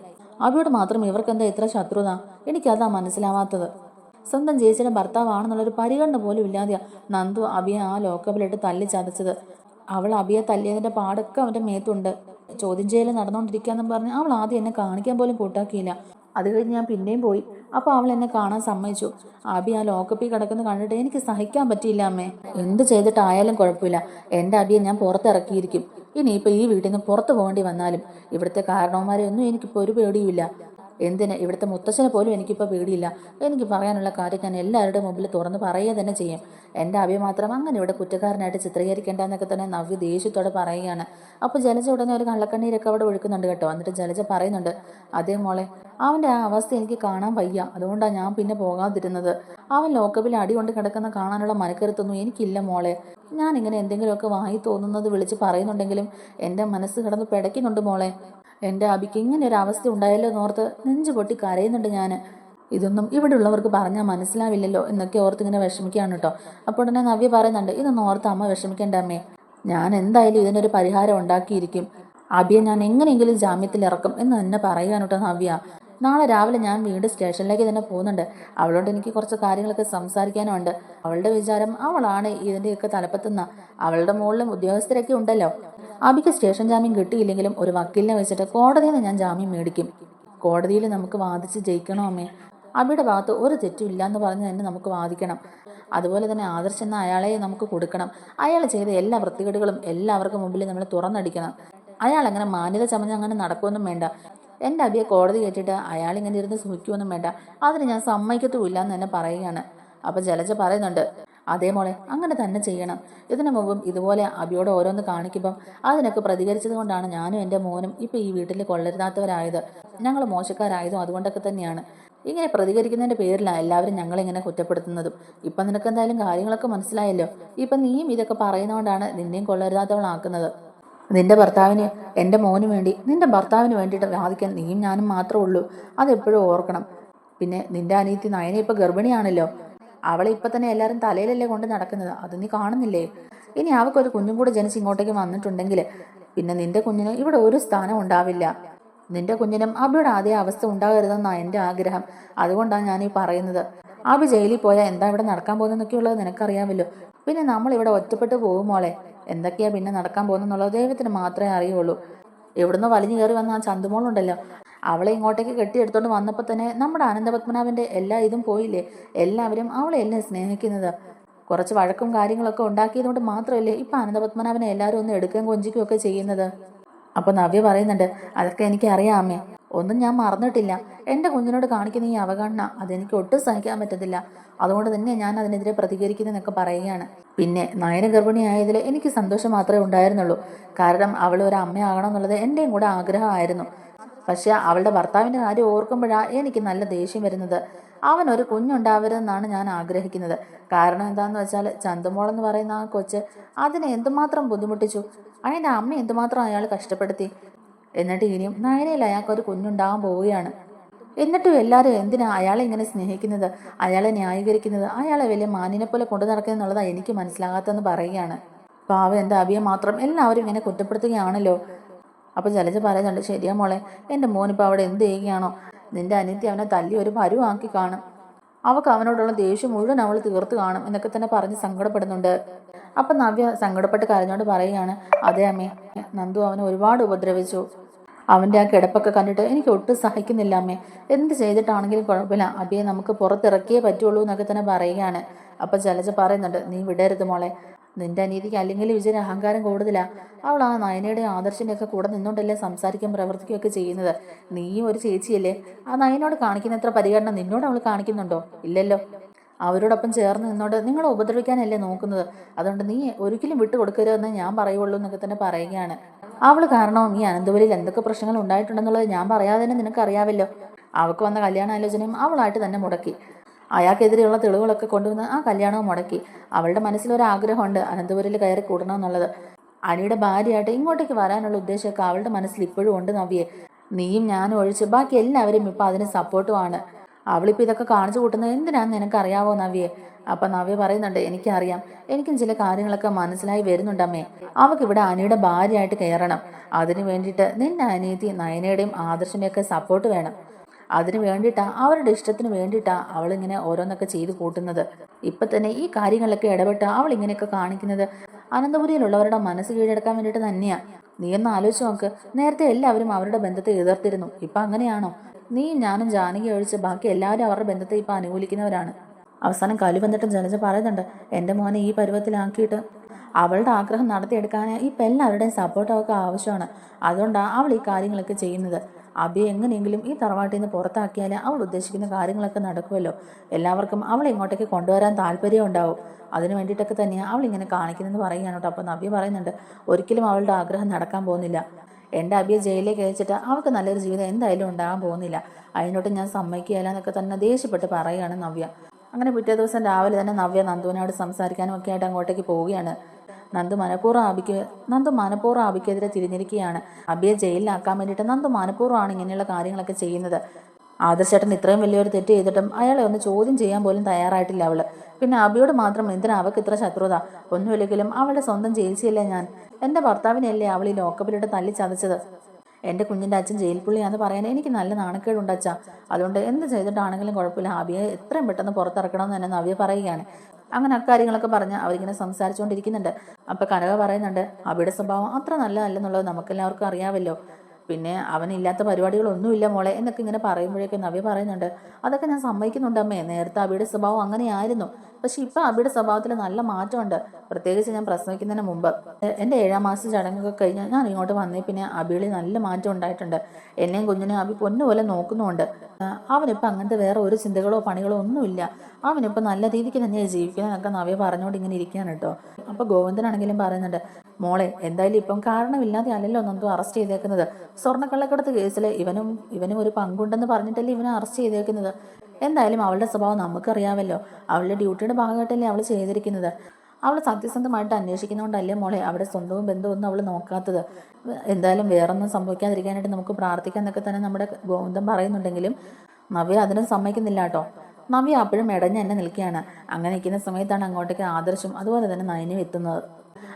അബിയോട് മാത്രം ഇവർക്കെന്താ ഇത്ര ശത്രുത? എനിക്കതാ മനസ്സിലാവാത്തത്. സ്വന്തം ചേച്ചിയുടെ ഭർത്താവാണെന്നുള്ളൊരു പരിഗണന പോലും ഇല്ലാതെയാ നന്ദു അബിയെ ആ ലോക്കപ്പിലിട്ട് തല്ലി ചതച്ചത്. അവൾ അബിയെ തല്ലിയതിൻ്റെ പാടൊക്കെ അവൻ്റെ മേത്തുണ്ട്. ചോദ്യം ചെയ്യൽ നടന്നുകൊണ്ടിരിക്കുകയെന്നും പറഞ്ഞ് അവൾ ആദ്യം എന്നെ കാണിക്കാൻ പോലും കൂട്ടാക്കിയില്ല. അത് കഴിഞ്ഞ് ഞാൻ പിന്നെയും പോയി. അപ്പോൾ അവൾ എന്നെ കാണാൻ സമ്മതിച്ചു. അബി ആ ലോക്കപ്പിൽ കിടക്കുന്ന കണ്ടിട്ട് എനിക്ക് സഹിക്കാൻ പറ്റിയില്ല അമ്മേ. എന്ത് ചെയ്തിട്ടായാലും കുഴപ്പമില്ല, എൻ്റെ അബിയെ ഞാൻ പുറത്തിറക്കിയിരിക്കും. ഇനിയിപ്പോൾ ഈ വീട്ടിൽ നിന്ന് പുറത്തു പോകേണ്ടി വന്നാലും ഇവിടുത്തെ കാരണവന്മാരെ ഒന്നും എനിക്കിപ്പോൾ ഒരു പേടിയുമില്ല. എന്തിന്, ഇവിടുത്തെ മുത്തശ്ശനെ പോലും എനിക്കിപ്പോൾ പേടിയില്ല. എനിക്ക് പറയാനുള്ള കാര്യം ഞാൻ എല്ലാവരുടെ മുമ്പിൽ തുറന്ന് പറയുക തന്നെ ചെയ്യും. എൻ്റെ അബി മാത്രം അങ്ങനെ ഇവിടെ കുറ്റക്കാരനായിട്ട് ചിത്രീകരിക്കേണ്ടെന്നൊക്കെ തന്നെ നവ്യ ദേഷ്യത്തോടെ പറയുകയാണ്. അപ്പോൾ ജലജ ഉടനെ ഒരു കള്ളക്കണ്ണീരൊക്കെ അവിടെ ഒഴുക്കുന്നുണ്ട് കേട്ടോ. എന്നിട്ട് ജലജ പറയുന്നുണ്ട്, അതേ മോളെ, അവൻ്റെ ആ അവസ്ഥ എനിക്ക് കാണാൻ വയ്യ. അതുകൊണ്ടാണ് ഞാൻ പിന്നെ പോകാതിരുന്നത്. അവൻ ലോക്കപ്പിൽ അടി കൊണ്ട് കിടക്കുന്ന കാണാനുള്ള മനക്കരുത്തൊന്നും എനിക്കില്ല മോളെ. ഞാനിങ്ങനെ എന്തെങ്കിലുമൊക്കെ വായി തോന്നുന്നത് വിളിച്ച് പറയുന്നുണ്ടെങ്കിലും എൻ്റെ മനസ്സ് കിടന്ന് പിടയ്ക്കുന്നുണ്ട് മോളെ. എൻ്റെ അബിക്ക് ഇങ്ങനെ ഒരു അവസ്ഥ ഉണ്ടായല്ലോ എന്നോർത്ത് നെഞ്ചു പൊട്ടി കരയുന്നുണ്ട് ഞാൻ. ഇതൊന്നും ഇവിടെ ഉള്ളവർക്ക് പറഞ്ഞാൽ മനസ്സിലാവില്ലല്ലോ എന്നൊക്കെ ഓർത്ത് ഇങ്ങനെ വിഷമിക്കുകയാണ് കേട്ടോ. അപ്പോൾ ഉടനെ നവ്യ പറയുന്നുണ്ട്, ഇതൊന്നും ഓർത്ത് അമ്മ വിഷമിക്കേണ്ട അമ്മേ. ഞാൻ എന്തായാലും ഇതിനൊരു പരിഹാരം ഉണ്ടാക്കിയിരിക്കും. അബിയെ ഞാൻ എങ്ങനെയെങ്കിലും ജാമ്യത്തിൽ ഇറക്കും എന്ന് തന്നെ പറയുകയാണ് കേട്ടോ നവ്യ. നാളെ രാവിലെ ഞാൻ വീണ്ടും സ്റ്റേഷനിലേക്ക് തന്നെ പോകുന്നുണ്ട്. അവളോട് എനിക്ക് കുറച്ച് കാര്യങ്ങളൊക്കെ സംസാരിക്കാനുണ്ട്. അവളുടെ വിചാരം അവളാണ് ഇതിൻ്റെയൊക്കെ തലപ്പത്തുന്ന. അവളുടെ മുകളിലും ഉദ്യോഗസ്ഥരൊക്കെ ഉണ്ടല്ലോ. അബിക്ക് സ്റ്റേഷൻ ജാമ്യം കിട്ടിയില്ലെങ്കിലും ഒരു വക്കീലിനെ വെച്ചിട്ട് കോടതിയിൽ നിന്ന് ഞാൻ ജാമ്യം മേടിക്കും. കോടതിയിൽ നമുക്ക് വാദിച്ച് ജയിക്കണോ അമ്മേ? അബിയുടെ ഭാഗത്ത് ഒരു തെറ്റും ഇല്ലയെന്ന് പറഞ്ഞ് തന്നെ നമുക്ക് വാദിക്കണം. അതുപോലെ തന്നെ ആദർശ് എന്ന അയാളെ നമുക്ക് കൊടുക്കണം. അയാൾ ചെയ്ത എല്ലാ വൃത്തികേടുകളും എല്ലാവർക്കും മുമ്പിൽ നമ്മൾ തുറന്നടിക്കണം. അയാൾ അങ്ങനെ മാന്യത ചമഞ്ഞ് അങ്ങനെ നടക്കുമൊന്നും വേണ്ട. എൻ്റെ അബിയെ കോടതി കയറ്റിയിട്ട് അയാളിങ്ങനെ ഇരുന്ന് സുഖിക്കുമൊന്നും വേണ്ട. അതിന് ഞാൻ സമ്മതിക്കത്തുമില്ല എന്ന് തന്നെ പറയുകയാണ്. അപ്പം ജലജ പറയുന്നുണ്ട്, അതേ മോളെ, അങ്ങനെ തന്നെ ചെയ്യണം. ഇതിനു മുമ്പും ഇതുപോലെ അബിയോട് ഓരോന്ന് കാണിക്കുമ്പം അതിനൊക്കെ പ്രതികരിച്ചത് കൊണ്ടാണ് ഞാനും എൻ്റെ മോനും ഇപ്പം ഈ വീട്ടിൽ കൊള്ളരുതാത്തവരായത്. ഞങ്ങൾ മോശക്കാരായതും അതുകൊണ്ടൊക്കെ തന്നെയാണ്. ഇങ്ങനെ പ്രതികരിക്കുന്നതിൻ്റെ പേരിലാണ് എല്ലാവരും ഞങ്ങളിങ്ങനെ കുറ്റപ്പെടുത്തുന്നതും. ഇപ്പം നിനക്ക് എന്തായാലും കാര്യങ്ങളൊക്കെ മനസ്സിലായല്ലോ. ഇപ്പം നീയും ഇതൊക്കെ പറയുന്നതുകൊണ്ടാണ് നിന്നെയും കൊള്ളരുതാത്തവളാക്കുന്നത്. നിന്റെ ഭർത്താവിന്, എൻ്റെ മോന് വേണ്ടി, നിന്റെ ഭർത്താവിന് വേണ്ടിയിട്ട് വാദിക്കാൻ നീയും ഞാനും മാത്രമേ ഉള്ളൂ. അതെപ്പോഴും ഓർക്കണം. പിന്നെ നിന്റെ അനിയത്തി നയന ഇപ്പം ഗർഭിണിയാണല്ലോ. അവളെ ഇപ്പം തന്നെ എല്ലാവരും തലയിലല്ലേ കൊണ്ട് നടക്കുന്നത്. അത് നീ കാണുന്നില്ലേ? ഇനി അവൾക്കൊരു കുഞ്ഞും കൂടെ ജനിച്ച് ഇങ്ങോട്ടേക്ക് വന്നിട്ടുണ്ടെങ്കിൽ പിന്നെ നിന്റെ കുഞ്ഞിന് ഇവിടെ ഒരു സ്ഥാനം ഉണ്ടാവില്ല. നിന്റെ കുഞ്ഞിനും അബിയുടെ അതേ അവസ്ഥ ഉണ്ടാകരുതെന്നാണ് എൻ്റെ ആഗ്രഹം. അതുകൊണ്ടാണ് ഞാൻ ഈ പറയുന്നത്. അബി ജയിലിൽ പോയാൽ എന്താ ഇവിടെ നടക്കാൻ പോകുന്നതെന്നൊക്കെയുള്ളത് നിനക്കറിയാമല്ലോ. പിന്നെ നമ്മളിവിടെ ഒറ്റപ്പെട്ടു പോകും മോളെ. എന്തൊക്കെയാ പിന്നെ നടക്കാൻ പോകുന്നെന്നുള്ളത് ദൈവത്തിന് മാത്രമേ അറിയുള്ളൂ. എവിടുന്ന് വലിഞ്ഞു കയറി വന്ന ആ ചന്തുമോളുണ്ടല്ലോ, അവളെ ഇങ്ങോട്ടേക്ക് കെട്ടിയെടുത്തോണ്ട് വന്നപ്പോൾ തന്നെ നമ്മുടെ അനന്തപത്മനാഭന്റെ എല്ലാ ഇതും പോയില്ലേ. എല്ലാവരും അവളെ എല്ലാം സ്നേഹിക്കുന്നത്. കുറച്ച് വഴക്കും കാര്യങ്ങളൊക്കെ ഉണ്ടാക്കിയതുകൊണ്ട് മാത്രമല്ലേ ഇപ്പം അനന്തപത്മനാഭനെ എല്ലാവരും ഒന്ന് എടുക്കുകയും കൊഞ്ചിക്കുകയും ഒക്കെ ചെയ്യുന്നത്. അപ്പോൾ നവ്യ പറയുന്നുണ്ട്, അതൊക്കെ എനിക്ക് അറിയാം അമ്മേ. ഒന്നും ഞാൻ മറന്നിട്ടില്ല. എൻ്റെ കുഞ്ഞിനോട് കാണിക്കുന്ന ഈ അവഗണന അതെനിക്ക് ഒട്ടും സഹിക്കാൻ പറ്റത്തില്ല. അതുകൊണ്ട് തന്നെ ഞാൻ അതിനെതിരെ പ്രതികരിക്കുന്നതെന്നൊക്കെ പറയുകയാണ്. പിന്നെ നയന ഗർഭിണിയായതിൽ എനിക്ക് സന്തോഷം മാത്രമേ ഉണ്ടായിരുന്നുള്ളൂ. കാരണം അവൾ ഒരു അമ്മയാകണം എന്നുള്ളത് എൻ്റെയും കൂടെ ആഗ്രഹമായിരുന്നു. പക്ഷെ അവളുടെ ഭർത്താവിൻ്റെ കാര്യം ഓർക്കുമ്പോഴാണ് എനിക്ക് നല്ല ദേഷ്യം വരുന്നത്. അവനൊരു കുഞ്ഞുണ്ടാവരുതെന്നാണ് ഞാൻ ആഗ്രഹിക്കുന്നത്. കാരണം എന്താണെന്ന് വെച്ചാൽ ചന്തുമോളെന്ന് പറയുന്ന ആ കൊച്ച് അതിനെ എന്തുമാത്രം ബുദ്ധിമുട്ടിച്ചു. അതിൻ്റെ അമ്മ എന്തുമാത്രം അയാൾ കഷ്ടപ്പെടുത്തി. എന്നിട്ട് ഇനിയും നയനയിൽ അയാൾക്കൊരു കുഞ്ഞുണ്ടാകാൻ പോവുകയാണ്. എന്നിട്ടും എല്ലാവരും എന്തിനാ അയാളെ ഇങ്ങനെ സ്നേഹിക്കുന്നത്, അയാളെ ന്യായീകരിക്കുന്നത്, അയാളെ വലിയ മാനിനെ പോലെ കൊണ്ടു നടക്കുന്നത് എന്നുള്ളതാണ് എനിക്ക് മനസ്സിലാകാത്തെന്ന് പറയുകയാണ്. പാവം എൻ്റെ അബിയെ മാത്രം എല്ലാവരും ഇങ്ങനെ കുറ്റപ്പെടുത്തുകയാണല്ലോ. അപ്പോൾ ജലജ പറയുന്നുണ്ട്, ശരിയാ മോളെ, എൻ്റെ മോനിപ്പോൾ അവിടെ എന്ത് ചെയ്യുകയാണോ. നിന്റെ അനിയത്തി അവനെ തല്ലി ഒരു പരുവാക്കി കാണും. അവൾക്ക് അവനോടുള്ള ദേഷ്യം മുഴുവൻ അവൾ തീർത്ത് കാണും എന്നൊക്കെ തന്നെ പറഞ്ഞ് സങ്കടപ്പെടുന്നുണ്ട്. അപ്പം നവ്യ സങ്കടപ്പെട്ട് കരഞ്ഞോണ്ട് പറയുകയാണ്, അതെ അമ്മേ, നന്ദു അവനെ ഒരുപാട് ഉപദ്രവിച്ചു. അവൻ്റെ ആ കിടപ്പൊക്കെ കണ്ടിട്ട് എനിക്ക് ഒട്ടും സഹിക്കുന്നില്ല അമ്മേ. എന്ത് ചെയ്തിട്ടാണെങ്കിലും കുഴപ്പമില്ല, അബിയെ നമുക്ക് പുറത്തിറക്കിയേ പറ്റുള്ളൂ എന്നൊക്കെ തന്നെ പറയുകയാണ്. അപ്പം ജലജ പറയുന്നുണ്ട്, നീ വിടരുത് മോളെ. നിന്റെ അനീതിക്ക് അല്ലെങ്കിൽ വിജയന് അഹങ്കാരം കൂടുതലാണ്. അവൾ ആ നയനയുടെ ആദർശിൻ്റെ ഒക്കെ കൂടെ നിന്നുകൊണ്ടല്ലേ സംസാരിക്കുകയും പ്രവർത്തിക്കുകയൊക്കെ ചെയ്യുന്നത്. നീയും ഒരു ചേച്ചിയല്ലേ. ആ നയനോട് കാണിക്കുന്ന എത്ര പരിഗണന നിന്നോട് അവൾ കാണിക്കുന്നുണ്ടോ? ഇല്ലല്ലോ. അവരോടൊപ്പം ചേർന്ന് നിന്നോട് നിങ്ങളെ ഉപദ്രവിക്കാനല്ലേ നോക്കുന്നത്. അതുകൊണ്ട് നീ ഒരിക്കലും വിട്ടു കൊടുക്കരുതെന്ന് ഞാൻ പറയുള്ളൂ എന്നൊക്കെ തന്നെ പറയുകയാണ്. അവൾ കാരണവും ഈ അനന്തപുരിയിൽ എന്തൊക്കെ പ്രശ്നങ്ങൾ ഉണ്ടായിട്ടുണ്ടെന്നുള്ളത് ഞാൻ പറയാതെ തന്നെ നിനക്കറിയാമല്ലോ. അവൾക്ക് വന്ന കല്യാണാലോചനയും അവളായിട്ട് തന്നെ മുടക്കി. അയാൾക്കെതിരെയുള്ള തെളിവുകളൊക്കെ കൊണ്ടുവന്ന് ആ കല്യാണവും മുടക്കി. അവളുടെ മനസ്സിലൊരാഗ്രഹമുണ്ട് അനന്തപുരിയിൽ കയറി കൂടണമെന്നുള്ളത്. അനിയുടെ ഭാര്യയായിട്ട് ഇങ്ങോട്ടേക്ക് വരാനുള്ള ഉദ്ദേശമൊക്കെ അവളുടെ മനസ്സിൽ ഇപ്പോഴും ഉണ്ട് നവ്യെ. നീയും ഞാനും ഒഴിച്ച് ബാക്കി എല്ലാവരും ഇപ്പം അതിന് സപ്പോർട്ടുമാണ്. അവളിപ്പോൾ ഇതൊക്കെ കാണിച്ചു കൂട്ടുന്നത് എന്തിനാണെന്ന് നിനക്കറിയാവോ നവ്യെ? അപ്പം നവ്യ പറയുന്നുണ്ട്, എനിക്കറിയാം. എനിക്കും ചില കാര്യങ്ങളൊക്കെ മനസ്സിലായി വരുന്നുണ്ടമ്മേ. അവൾക്കിവിടെ അനിയുടെ ഭാര്യയായിട്ട് കയറണം. അതിനു വേണ്ടിയിട്ട് നിന്റെ അനിയത്തി നയനയുടെയും ആദർശിൻ്റെയൊക്കെ സപ്പോർട്ട് വേണം. അതിന് വേണ്ടിയിട്ടാണ്, അവരുടെ ഇഷ്ടത്തിന് വേണ്ടിയിട്ടാണ് അവളിങ്ങനെ ഓരോന്നൊക്കെ ചെയ്ത് കൂട്ടുന്നത്. ഇപ്പം തന്നെ ഈ കാര്യങ്ങളിലൊക്കെ ഇടപെട്ട് അവൾ ഇങ്ങനെയൊക്കെ കാണിക്കുന്നത് അനന്തപുരിയിലുള്ളവരുടെ മനസ്സ് കീഴടക്കാൻ വേണ്ടിയിട്ട് തന്നെയാണ്. നീ ഒന്ന് ആലോചിച്ച് നോക്ക്. നേരത്തെ എല്ലാവരും അവരുടെ ബന്ധത്തെ എതിർത്തിരുന്നു. ഇപ്പം അങ്ങനെയാണോ? നീയും ഞാനും ജാനകി ഒഴിച്ച് ബാക്കി എല്ലാവരും അവരുടെ ബന്ധത്തെ ഇപ്പം അനുകൂലിക്കുന്നവരാണ്. അവസാനം കലി വന്നിട്ടും ജലജ പറയുന്നുണ്ട്, എൻ്റെ മോനെ ഈ പരുവത്തിലാക്കിയിട്ട് അവളുടെ ആഗ്രഹം നടത്തിയെടുക്കാൻ ഇപ്പം എല്ലാവരുടെയും സപ്പോർട്ട് അവൾക്ക് ആവശ്യമാണ്. അതുകൊണ്ടാണ് അവൾ ഈ കാര്യങ്ങളൊക്കെ ചെയ്യുന്നത്. അബിയെ എങ്ങനെയെങ്കിലും ഈ തറവാട്ടിൽ നിന്ന് പുറത്താക്കിയാൽ അവൾ ഉദ്ദേശിക്കുന്ന കാര്യങ്ങളൊക്കെ നടക്കുമല്ലോ. എല്ലാവർക്കും അവളെ ഇങ്ങോട്ടേക്ക് കൊണ്ടുവരാൻ താല്പര്യം ഉണ്ടാവും. അതിന് വേണ്ടിയിട്ടൊക്കെ തന്നെയാണ് അവൾ ഇങ്ങനെ കാണിക്കുന്നതെന്ന് പറയുകയാണ് കേട്ടോ. അപ്പോൾ നവ്യ പറയുന്നുണ്ട്, ഒരിക്കലും അവളുടെ ആഗ്രഹം നടക്കാൻ പോകുന്നില്ല. എൻ്റെ അബിയെ ജയിലിലേക്ക് അയച്ചിട്ട് അവൾക്ക് നല്ലൊരു ജീവിതം എന്തായാലും ഉണ്ടാകാൻ പോകുന്നില്ല. അതിനോട്ട് ഞാൻ സമ്മതിക്കുകയില്ല എന്നൊക്കെ തന്നെ ദേഷ്യപ്പെട്ട് പറയുകയാണ് നവ്യ. അങ്ങനെ പിറ്റേ ദിവസം രാവിലെ തന്നെ നവ്യ നന്ദുവിനോട് സംസാരിക്കാനും ഒക്കെ ആയിട്ട് അങ്ങോട്ടേക്ക് പോവുകയാണ്. നന്ദു മനഃപൂർവ്വം അബിക്കെതിരെ തിരിഞ്ഞിരിക്കുകയാണ്. അബിയെ ജയിലിലാക്കാൻ വേണ്ടിയിട്ട് നന്ദു മനഃപൂർവ്വമാണ് ഇങ്ങനെയുള്ള കാര്യങ്ങളൊക്കെ ചെയ്യുന്നത്. ആദർശേട്ടൻ ഇത്രയും വലിയൊരു തെറ്റ് ചെയ്തിട്ടും അയാളെ ഒന്ന് ചോദ്യം ചെയ്യാൻ പോലും തയ്യാറായിട്ടില്ല അവള്. പിന്നെ അബിയോട് മാത്രം എന്തിനാ അവൾക്ക് ഇത്ര ശത്രുത? ഒന്നുമില്ലെങ്കിലും അവളുടെ സ്വന്തം ചേച്ചിയല്ലേ ഞാൻ. എൻ്റെ ഭർത്താവിനെയല്ലേ അവൾ ഈ ലോക്കപ്പിലിട്ട് തല്ലി ചതച്ചത്. എൻ്റെ കുഞ്ഞിൻ്റെ അച്ഛൻ ജയിൽ പുള്ളിയാന്ന് പറയാൻ എനിക്ക് നല്ല നാണക്കേടുണ്ട് അച്ഛാ. അതുകൊണ്ട് എന്ത് ചെയ്തിട്ടാണെങ്കിലും കുഴപ്പമില്ല, അബിയെ എത്രയും പെട്ടെന്ന് പുറത്തിറക്കണമെന്ന് തന്നെ നവ്യ പറയുകയാണ്. അങ്ങനെ അക്കാര്യങ്ങളൊക്കെ പറഞ്ഞ് അവരിങ്ങനെ സംസാരിച്ചുകൊണ്ടിരിക്കുന്നുണ്ട്. അപ്പം കനക പറയുന്നുണ്ട്, അബിയുടെ സ്വഭാവം അത്ര നല്ലതല്ലെന്നുള്ളത് നമുക്കെല്ലാവർക്കും അറിയാമല്ലോ. പിന്നെ അവനില്ലാത്ത പരിപാടികളൊന്നുമില്ല മോളെ എന്നൊക്കെ ഇങ്ങനെ പറയുമ്പോഴേക്കും നവ്യ പറയുന്നുണ്ട്, അതൊക്കെ ഞാൻ സമ്മതിക്കുന്നുണ്ട് അമ്മേ. നേരത്തെ അബിയുടെ സ്വഭാവം അങ്ങനെയായിരുന്നു. പക്ഷെ ഇപ്പം അബിയുടെ സ്വഭാവത്തിൽ നല്ല മാറ്റമുണ്ട്. പ്രത്യേകിച്ച് ഞാൻ പ്രസവിക്കുന്നതിന് മുമ്പ് എൻ്റെ 7ാം മാസ ചടങ്ങൊക്കെ കഴിഞ്ഞ് ഞാൻ ഇങ്ങോട്ട് വന്നേ പിന്നെ അബിയിൽ നല്ല മാറ്റം ഉണ്ടായിട്ടുണ്ട്. എന്നെയും കുഞ്ഞിനെ അബി പൊന്നുപോലെ നോക്കുന്നുമുണ്ട്. അവനിപ്പോൾ അങ്ങനത്തെ വേറെ ഒരു ചിന്തകളോ പണികളോ ഒന്നുമില്ല. അവനിപ്പോൾ നല്ല രീതിക്ക് തന്നെയാണ് ജീവിക്കുന്നതെന്നൊക്കെ നവ്യ പറഞ്ഞുകൊണ്ട് ഇങ്ങനെ ഇരിക്കുകയാണ് കേട്ടോ. അപ്പോൾ ഗോവിന്ദനാണെങ്കിലും പറയുന്നുണ്ട്, മോളെ എന്തായാലും ഇപ്പം കാരണമില്ലാതെ അല്ലല്ലോ നന്ദു അറസ്റ്റ് ചെയ്തേക്കുന്നത്. സ്വർണ്ണക്കള്ളക്കടത്ത് കേസിൽ ഇവനും ഒരു പങ്കുണ്ടെന്ന് പറഞ്ഞിട്ടല്ലേ ഇവനെ അറസ്റ്റ് ചെയ്തേക്കുന്നത്. എന്തായാലും അവളുടെ സ്വഭാവം നമുക്കറിയാമല്ലോ. അവളുടെ ഡ്യൂട്ടിയുടെ ഭാഗമായിട്ടല്ലേ അവൾ ചെയ്തിരിക്കുന്നത്. അവൾ സത്യസന്ധമായിട്ട് അന്വേഷിക്കുന്നതുകൊണ്ടല്ലേ മോളെ അവിടെ സ്വന്തവും ബന്ധവും ഒന്നും അവൾ നോക്കാത്തത്. എന്തായാലും വേറൊന്നും സംഭവിക്കാതിരിക്കാനായിട്ട് നമുക്ക് പ്രാർത്ഥിക്കാം എന്നൊക്കെ തന്നെ നമ്മുടെ ഗോവിന്ദൻ പറയുന്നുണ്ടെങ്കിലും നവ്യ അതിനും സമ്മതിക്കുന്നില്ല കേട്ടോ. നവ്യ അപ്പോഴും ഇടഞ്ഞ് തന്നെ നിൽക്കുകയാണ്. അങ്ങനെ നിൽക്കുന്ന സമയത്താണ് അങ്ങോട്ടേക്ക് ആദർശും അതുപോലെ തന്നെ നയനും എത്തുന്നത്.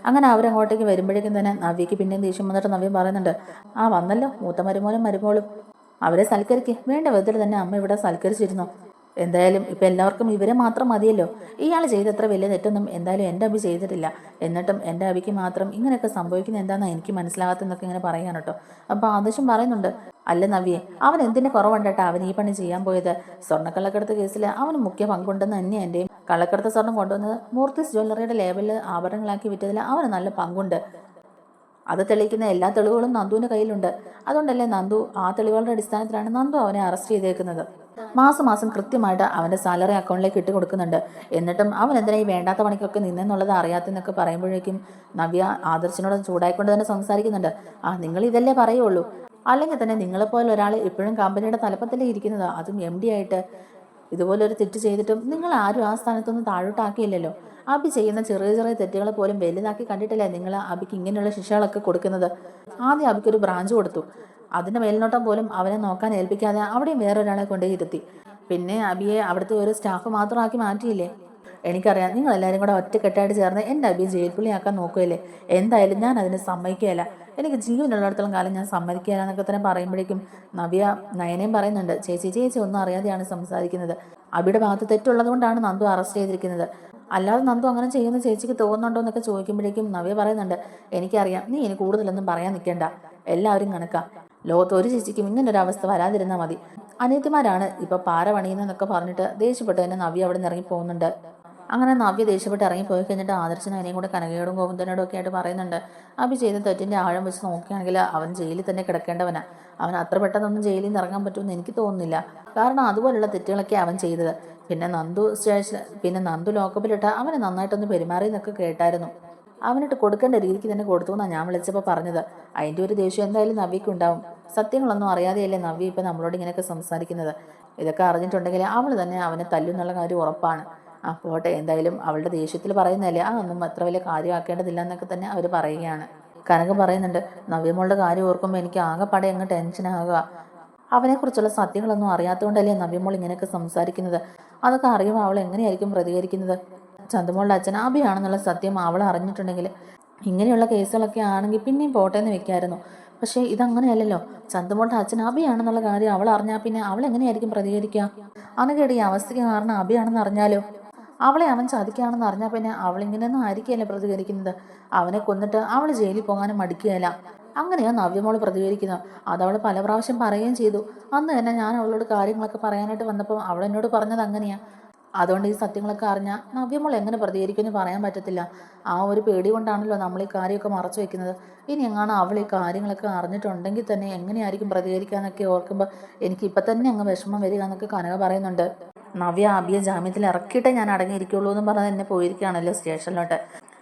അങ്ങനെ അവരങ്ങോട്ടേക്ക് വരുമ്പോഴേക്കും തന്നെ നവ്യയ്ക്ക് പിന്നെയും ദേഷ്യം വന്നിട്ട് നവ്യ പറയുന്നുണ്ട്, വന്നല്ലോ മൂത്ത മരുമോനും മരുമോളും, അവരെ സൽക്കരിക്ക്. വേണ്ട വിധത്തിൽ തന്നെ അമ്മ ഇവിടെ സൽക്കരിച്ചിരുന്നു. എന്തായാലും ഇപ്പം എല്ലാവർക്കും ഇവരെ മാത്രം മതിയല്ലോ. ഇയാൾ ചെയ്തത്ര വലിയ തെറ്റൊന്നും എന്തായാലും എൻ്റെ അഭി ചെയ്തിട്ടില്ല. എന്നിട്ടും എൻ്റെ അഭിക്ക് മാത്രം ഇങ്ങനെയൊക്കെ സംഭവിക്കുന്നത് എന്താണെന്നാണ് എനിക്ക് മനസ്സിലാകാത്തെന്നൊക്കെ ഇങ്ങനെ പറയാൻ കേട്ടോ. അപ്പോൾ ആദർശം പറയുന്നുണ്ട്, അല്ല നവ്യെ, അവൻ എന്തിൻ്റെ കുറവുണ്ടേട്ടാ അവൻ ഈ പണി ചെയ്യാൻ പോയത്? സ്വർണ്ണക്കള്ളക്കടത്ത് കേസിൽ അവന് മുഖ്യ പങ്കുണ്ടെന്ന് തന്നെ എൻ്റെയും. കള്ളക്കടത്ത് സ്വർണ്ണം കൊണ്ടുവന്ന് മൂർത്തിസ് ജ്വല്ലറിയുടെ ലേബലിൽ ആഭരണങ്ങളാക്കി വിറ്റതിൽ അവന് നല്ല പങ്കുണ്ട്. അത് തെളിയിക്കുന്ന എല്ലാ തെളിവുകളും നന്ദുവിൻ്റെ കയ്യിലുണ്ട്. അതുകൊണ്ടല്ലേ നന്ദു ആ തെളിവുകളുടെ അടിസ്ഥാനത്തിലാണ് നന്ദു അവനെ അറസ്റ്റ് ചെയ്തേക്കുന്നത്. മാസം കൃത്യമായിട്ട് അവൻ്റെ സാലറി അക്കൗണ്ടിലേക്ക് ഇട്ട് കൊടുക്കുന്നുണ്ട്. എന്നിട്ടും അവൻ എന്തിനാ ഈ വേണ്ടാത്ത പണിക്കൊക്കെ നിന്നെന്നുള്ളത് അറിയാത്തെന്നൊക്കെ പറയുമ്പോഴേക്കും നവ്യ ആദർശിനോട് ചൂടായിക്കൊണ്ട് തന്നെ സംസാരിക്കുന്നുണ്ട്. നിങ്ങൾ ഇതല്ലേ പറയുള്ളൂ, അല്ലെങ്കിൽ തന്നെ നിങ്ങളെപ്പോലെ ഒരാൾ ഇപ്പോഴും കമ്പനിയുടെ തലപ്പത്തല്ലേ ഇരിക്കുന്നത്, അതും MD ആയിട്ട്. ഇതുപോലൊരു തെറ്റ് ചെയ്തിട്ടും നിങ്ങൾ ആരും ആ സ്ഥാനത്തൊന്നും താഴോട്ടാക്കിയില്ലല്ലോ. അബി ചെയ്യുന്ന ചെറിയ ചെറിയ തെറ്റുകളെ പോലും വലുതാക്കി കണ്ടിട്ടില്ലേ നിങ്ങൾ അബിക്ക് ഇങ്ങനെയുള്ള ശിക്ഷകളൊക്കെ കൊടുക്കുന്നത്. ആദ്യം അബിക്കൊരു ബ്രാഞ്ച് കൊടുത്തു. അതിൻ്റെ മേൽനോട്ടം പോലും അവനെ നോക്കാൻ ഏൽപ്പിക്കാതെ അവിടെയും വേറൊരാളെ കൊണ്ടുപോയി ഇരുത്തി. പിന്നെ അബിയെ അവിടുത്തെ ഒരു സ്റ്റാഫ് മാത്രമാക്കി മാറ്റിയില്ലേ. എനിക്കറിയാം നിങ്ങളെല്ലാവരും കൂടെ ഒറ്റക്കെട്ടായിട്ട് ചേർന്ന് എൻ്റെ അബിയെ ജയിൽ പുള്ളിയാക്കാൻ നോക്കുകയില്ലേ. എന്തായാലും ഞാൻ അതിന് സമ്മതിക്കുകയില്ല. എനിക്ക് ജീവനുള്ളിടത്തോളം കാലം ഞാൻ സമ്മതിക്കുകയില്ല എന്നൊക്കെ തന്നെ പറയുമ്പോഴേക്കും നവ്യ നയനയും പറയുന്നുണ്ട്, ചേച്ചി ഒന്നും അറിയാതെയാണ് സംസാരിക്കുന്നത്. അബിയുടെ ഭാഗത്ത് തെറ്റുള്ളത് കൊണ്ടാണ് നന്ദു അറസ്റ്റ് ചെയ്തിരിക്കുന്നത്. അല്ലാതെ നന്ദു അങ്ങനെ ചെയ്യുന്ന ചേച്ചിക്ക് തോന്നുന്നുണ്ടോ എന്നൊക്കെ ചോദിക്കുമ്പോഴേക്കും നവ്യ പറയുന്നുണ്ട്, എനിക്കറിയാം, നീ ഇനി കൂടുതലൊന്നും പറയാൻ നിൽക്കേണ്ട. എല്ലാവരും കണക്കാ. ലോകത്ത് ഒരു ചേച്ചിക്കും ഇങ്ങനൊരവസ്ഥ വരാതിരുന്നാൽ മതി. അനിയത്തിമാരാണ് ഇപ്പോൾ പാര പണിയുന്നതെന്നൊക്കെ പറഞ്ഞിട്ട് ദേഷ്യപ്പെട്ട് തന്നെ നവ്യ അവിടെ നിന്ന് ഇറങ്ങി പോകുന്നുണ്ട്. അങ്ങനെ നവ്യ ദേഷ്യപ്പെട്ട് ഇറങ്ങിപ്പോയി കഴിഞ്ഞിട്ട് ആദർശനും അതിനെയും കൂടെ കനകയോടും ഗോവിന്ദനോടും ഒക്കെ ആയിട്ട് പറയുന്നുണ്ട്, അഭി ചെയ്ത തെറ്റിൻ്റെ ആഴം വെച്ച് നോക്കുകയാണെങ്കിൽ അവൻ ജയിലിൽ തന്നെ കിടക്കേണ്ടവനാ. അവൻ അത്ര പെട്ടെന്നൊന്നും ജയിലിൽ നിന്ന് ഇറങ്ങാൻ പറ്റുമെന്ന് എനിക്ക് തോന്നുന്നില്ല. കാരണം അതുപോലുള്ള തെറ്റുകളൊക്കെ അവൻ ചെയ്തത്. പിന്നെ നന്ദു ലോക്കപ്പിലിട്ട് അവനെ നന്നായിട്ടൊന്ന് പെരുമാറി എന്നൊക്കെ കേട്ടായിരുന്നു. അവനിട്ട് കൊടുക്കേണ്ട രീതിക്ക് തന്നെ കൊടുത്തു എന്നാണ് ഞാൻ വിളിച്ചപ്പോൾ പറഞ്ഞത്. അതിൻ്റെ ഒരു ദേഷ്യം എന്തായാലും നവ്യക്ക് ഉണ്ടാവും. സത്യങ്ങളൊന്നും അറിയാതെയല്ലേ നവ്യ ഇപ്പം നമ്മളോട് ഇങ്ങനെയൊക്കെ സംസാരിക്കുന്നത്. ഇതൊക്കെ അറിഞ്ഞിട്ടുണ്ടെങ്കിൽ അവൾ തന്നെ അവനെ തല്ലുന്നുള്ള കാര്യം ഉറപ്പാണ്. പോട്ടെ, എന്തായാലും അവളുടെ ദേഷ്യത്തിൽ പറയുന്നതല്ലേ, അതൊന്നും അത്ര വലിയ കാര്യമാക്കേണ്ടതില്ല എന്നൊക്കെ തന്നെ അവർ പറയുകയാണ്. കനക പറയുന്നുണ്ട്, നവ്യമോളുടെ കാര്യം ഓർക്കുമ്പോൾ എനിക്ക് ആകെപ്പാടെ അങ്ങ് ടെൻഷനാകുക. അവനെക്കുറിച്ചുള്ള സത്യങ്ങളൊന്നും അറിയാത്തതുകൊണ്ടല്ലേ നവ്യമോൾ ഇങ്ങനെയൊക്കെ സംസാരിക്കുന്നത്. അതൊക്കെ അറിയുമ്പോൾ അവൾ എങ്ങനെയായിരിക്കും പ്രതികരിക്കുന്നത്? ചന്തുമോളുടെ അച്ഛൻ അഭിയാണെന്നുള്ള സത്യം അവൾ അറിഞ്ഞിട്ടുണ്ടെങ്കിൽ ഇങ്ങനെയുള്ള കേസുകളൊക്കെ ആണെങ്കിൽ പിന്നെയും പോട്ടേന്ന് വെക്കായിരുന്നു. പക്ഷേ ഇതങ്ങനെയല്ലല്ലോ. ചന്തുമോളുടെ അച്ഛൻ അഭിയാണെന്നുള്ള കാര്യം അവൾ അറിഞ്ഞാൽ പിന്നെ അവൾ എങ്ങനെയായിരിക്കും പ്രതികരിക്കുക? അനകേട് ഈ അവസ്ഥയ്ക്ക് കാരണം അഭിയാണെന്ന് അറിഞ്ഞാലോ? അവളെ അവൻ ചതിക്കുകയാണെന്ന് അറിഞ്ഞാൽ പിന്നെ അവളിങ്ങനെയൊന്നും ആയിരിക്കുകയല്ലേ പ്രതികരിക്കുന്നത്. അവനെ കൊന്നിട്ട് അവൾ ജയിലിൽ പോകാനും മടിക്കുകയല്ല. അങ്ങനെയാണ് നവ്യമോൾ പ്രതികരിക്കുന്നത്. അതവൾ പല പ്രാവശ്യം പറയുകയും ചെയ്തു. അന്ന് തന്നെ ഞാൻ അവളോട് കാര്യങ്ങളൊക്കെ പറയാനായിട്ട് വന്നപ്പോൾ അവൾ എന്നോട് പറഞ്ഞത് അങ്ങനെയാണ്. അതുകൊണ്ട് ഈ സത്യങ്ങളൊക്കെ അറിഞ്ഞാൽ നവ്യമോൾ എങ്ങനെ പ്രതികരിക്കുമെന്ന് പറയാൻ പറ്റത്തില്ല. ആ ഒരു പേടി കൊണ്ടാണല്ലോ നമ്മൾ ഈ കാര്യമൊക്കെ മറച്ചു വെക്കുന്നത്. ഇനി എങ്ങാണ് അവൾ ഈ കാര്യങ്ങളൊക്കെ അറിഞ്ഞിട്ടുണ്ടെങ്കിൽ തന്നെ എങ്ങനെയായിരിക്കും പ്രതികരിക്കാന്നൊക്കെ ഓർക്കുമ്പോൾ എനിക്ക് ഇപ്പം തന്നെ അങ്ങ് വിഷമം വരിക എന്നൊക്കെ കനക പറയുന്നുണ്ട്. നവ്യ അബിയെ ജാമ്യത്തിൽ ഇറക്കിയിട്ടേ ഞാൻ അടങ്ങിയിരിക്കുള്ളൂ എന്നും പറഞ്ഞ് എന്നെ പോയിരിക്കുകയാണല്ലോ സ്റ്റേഷനിലോട്ട്.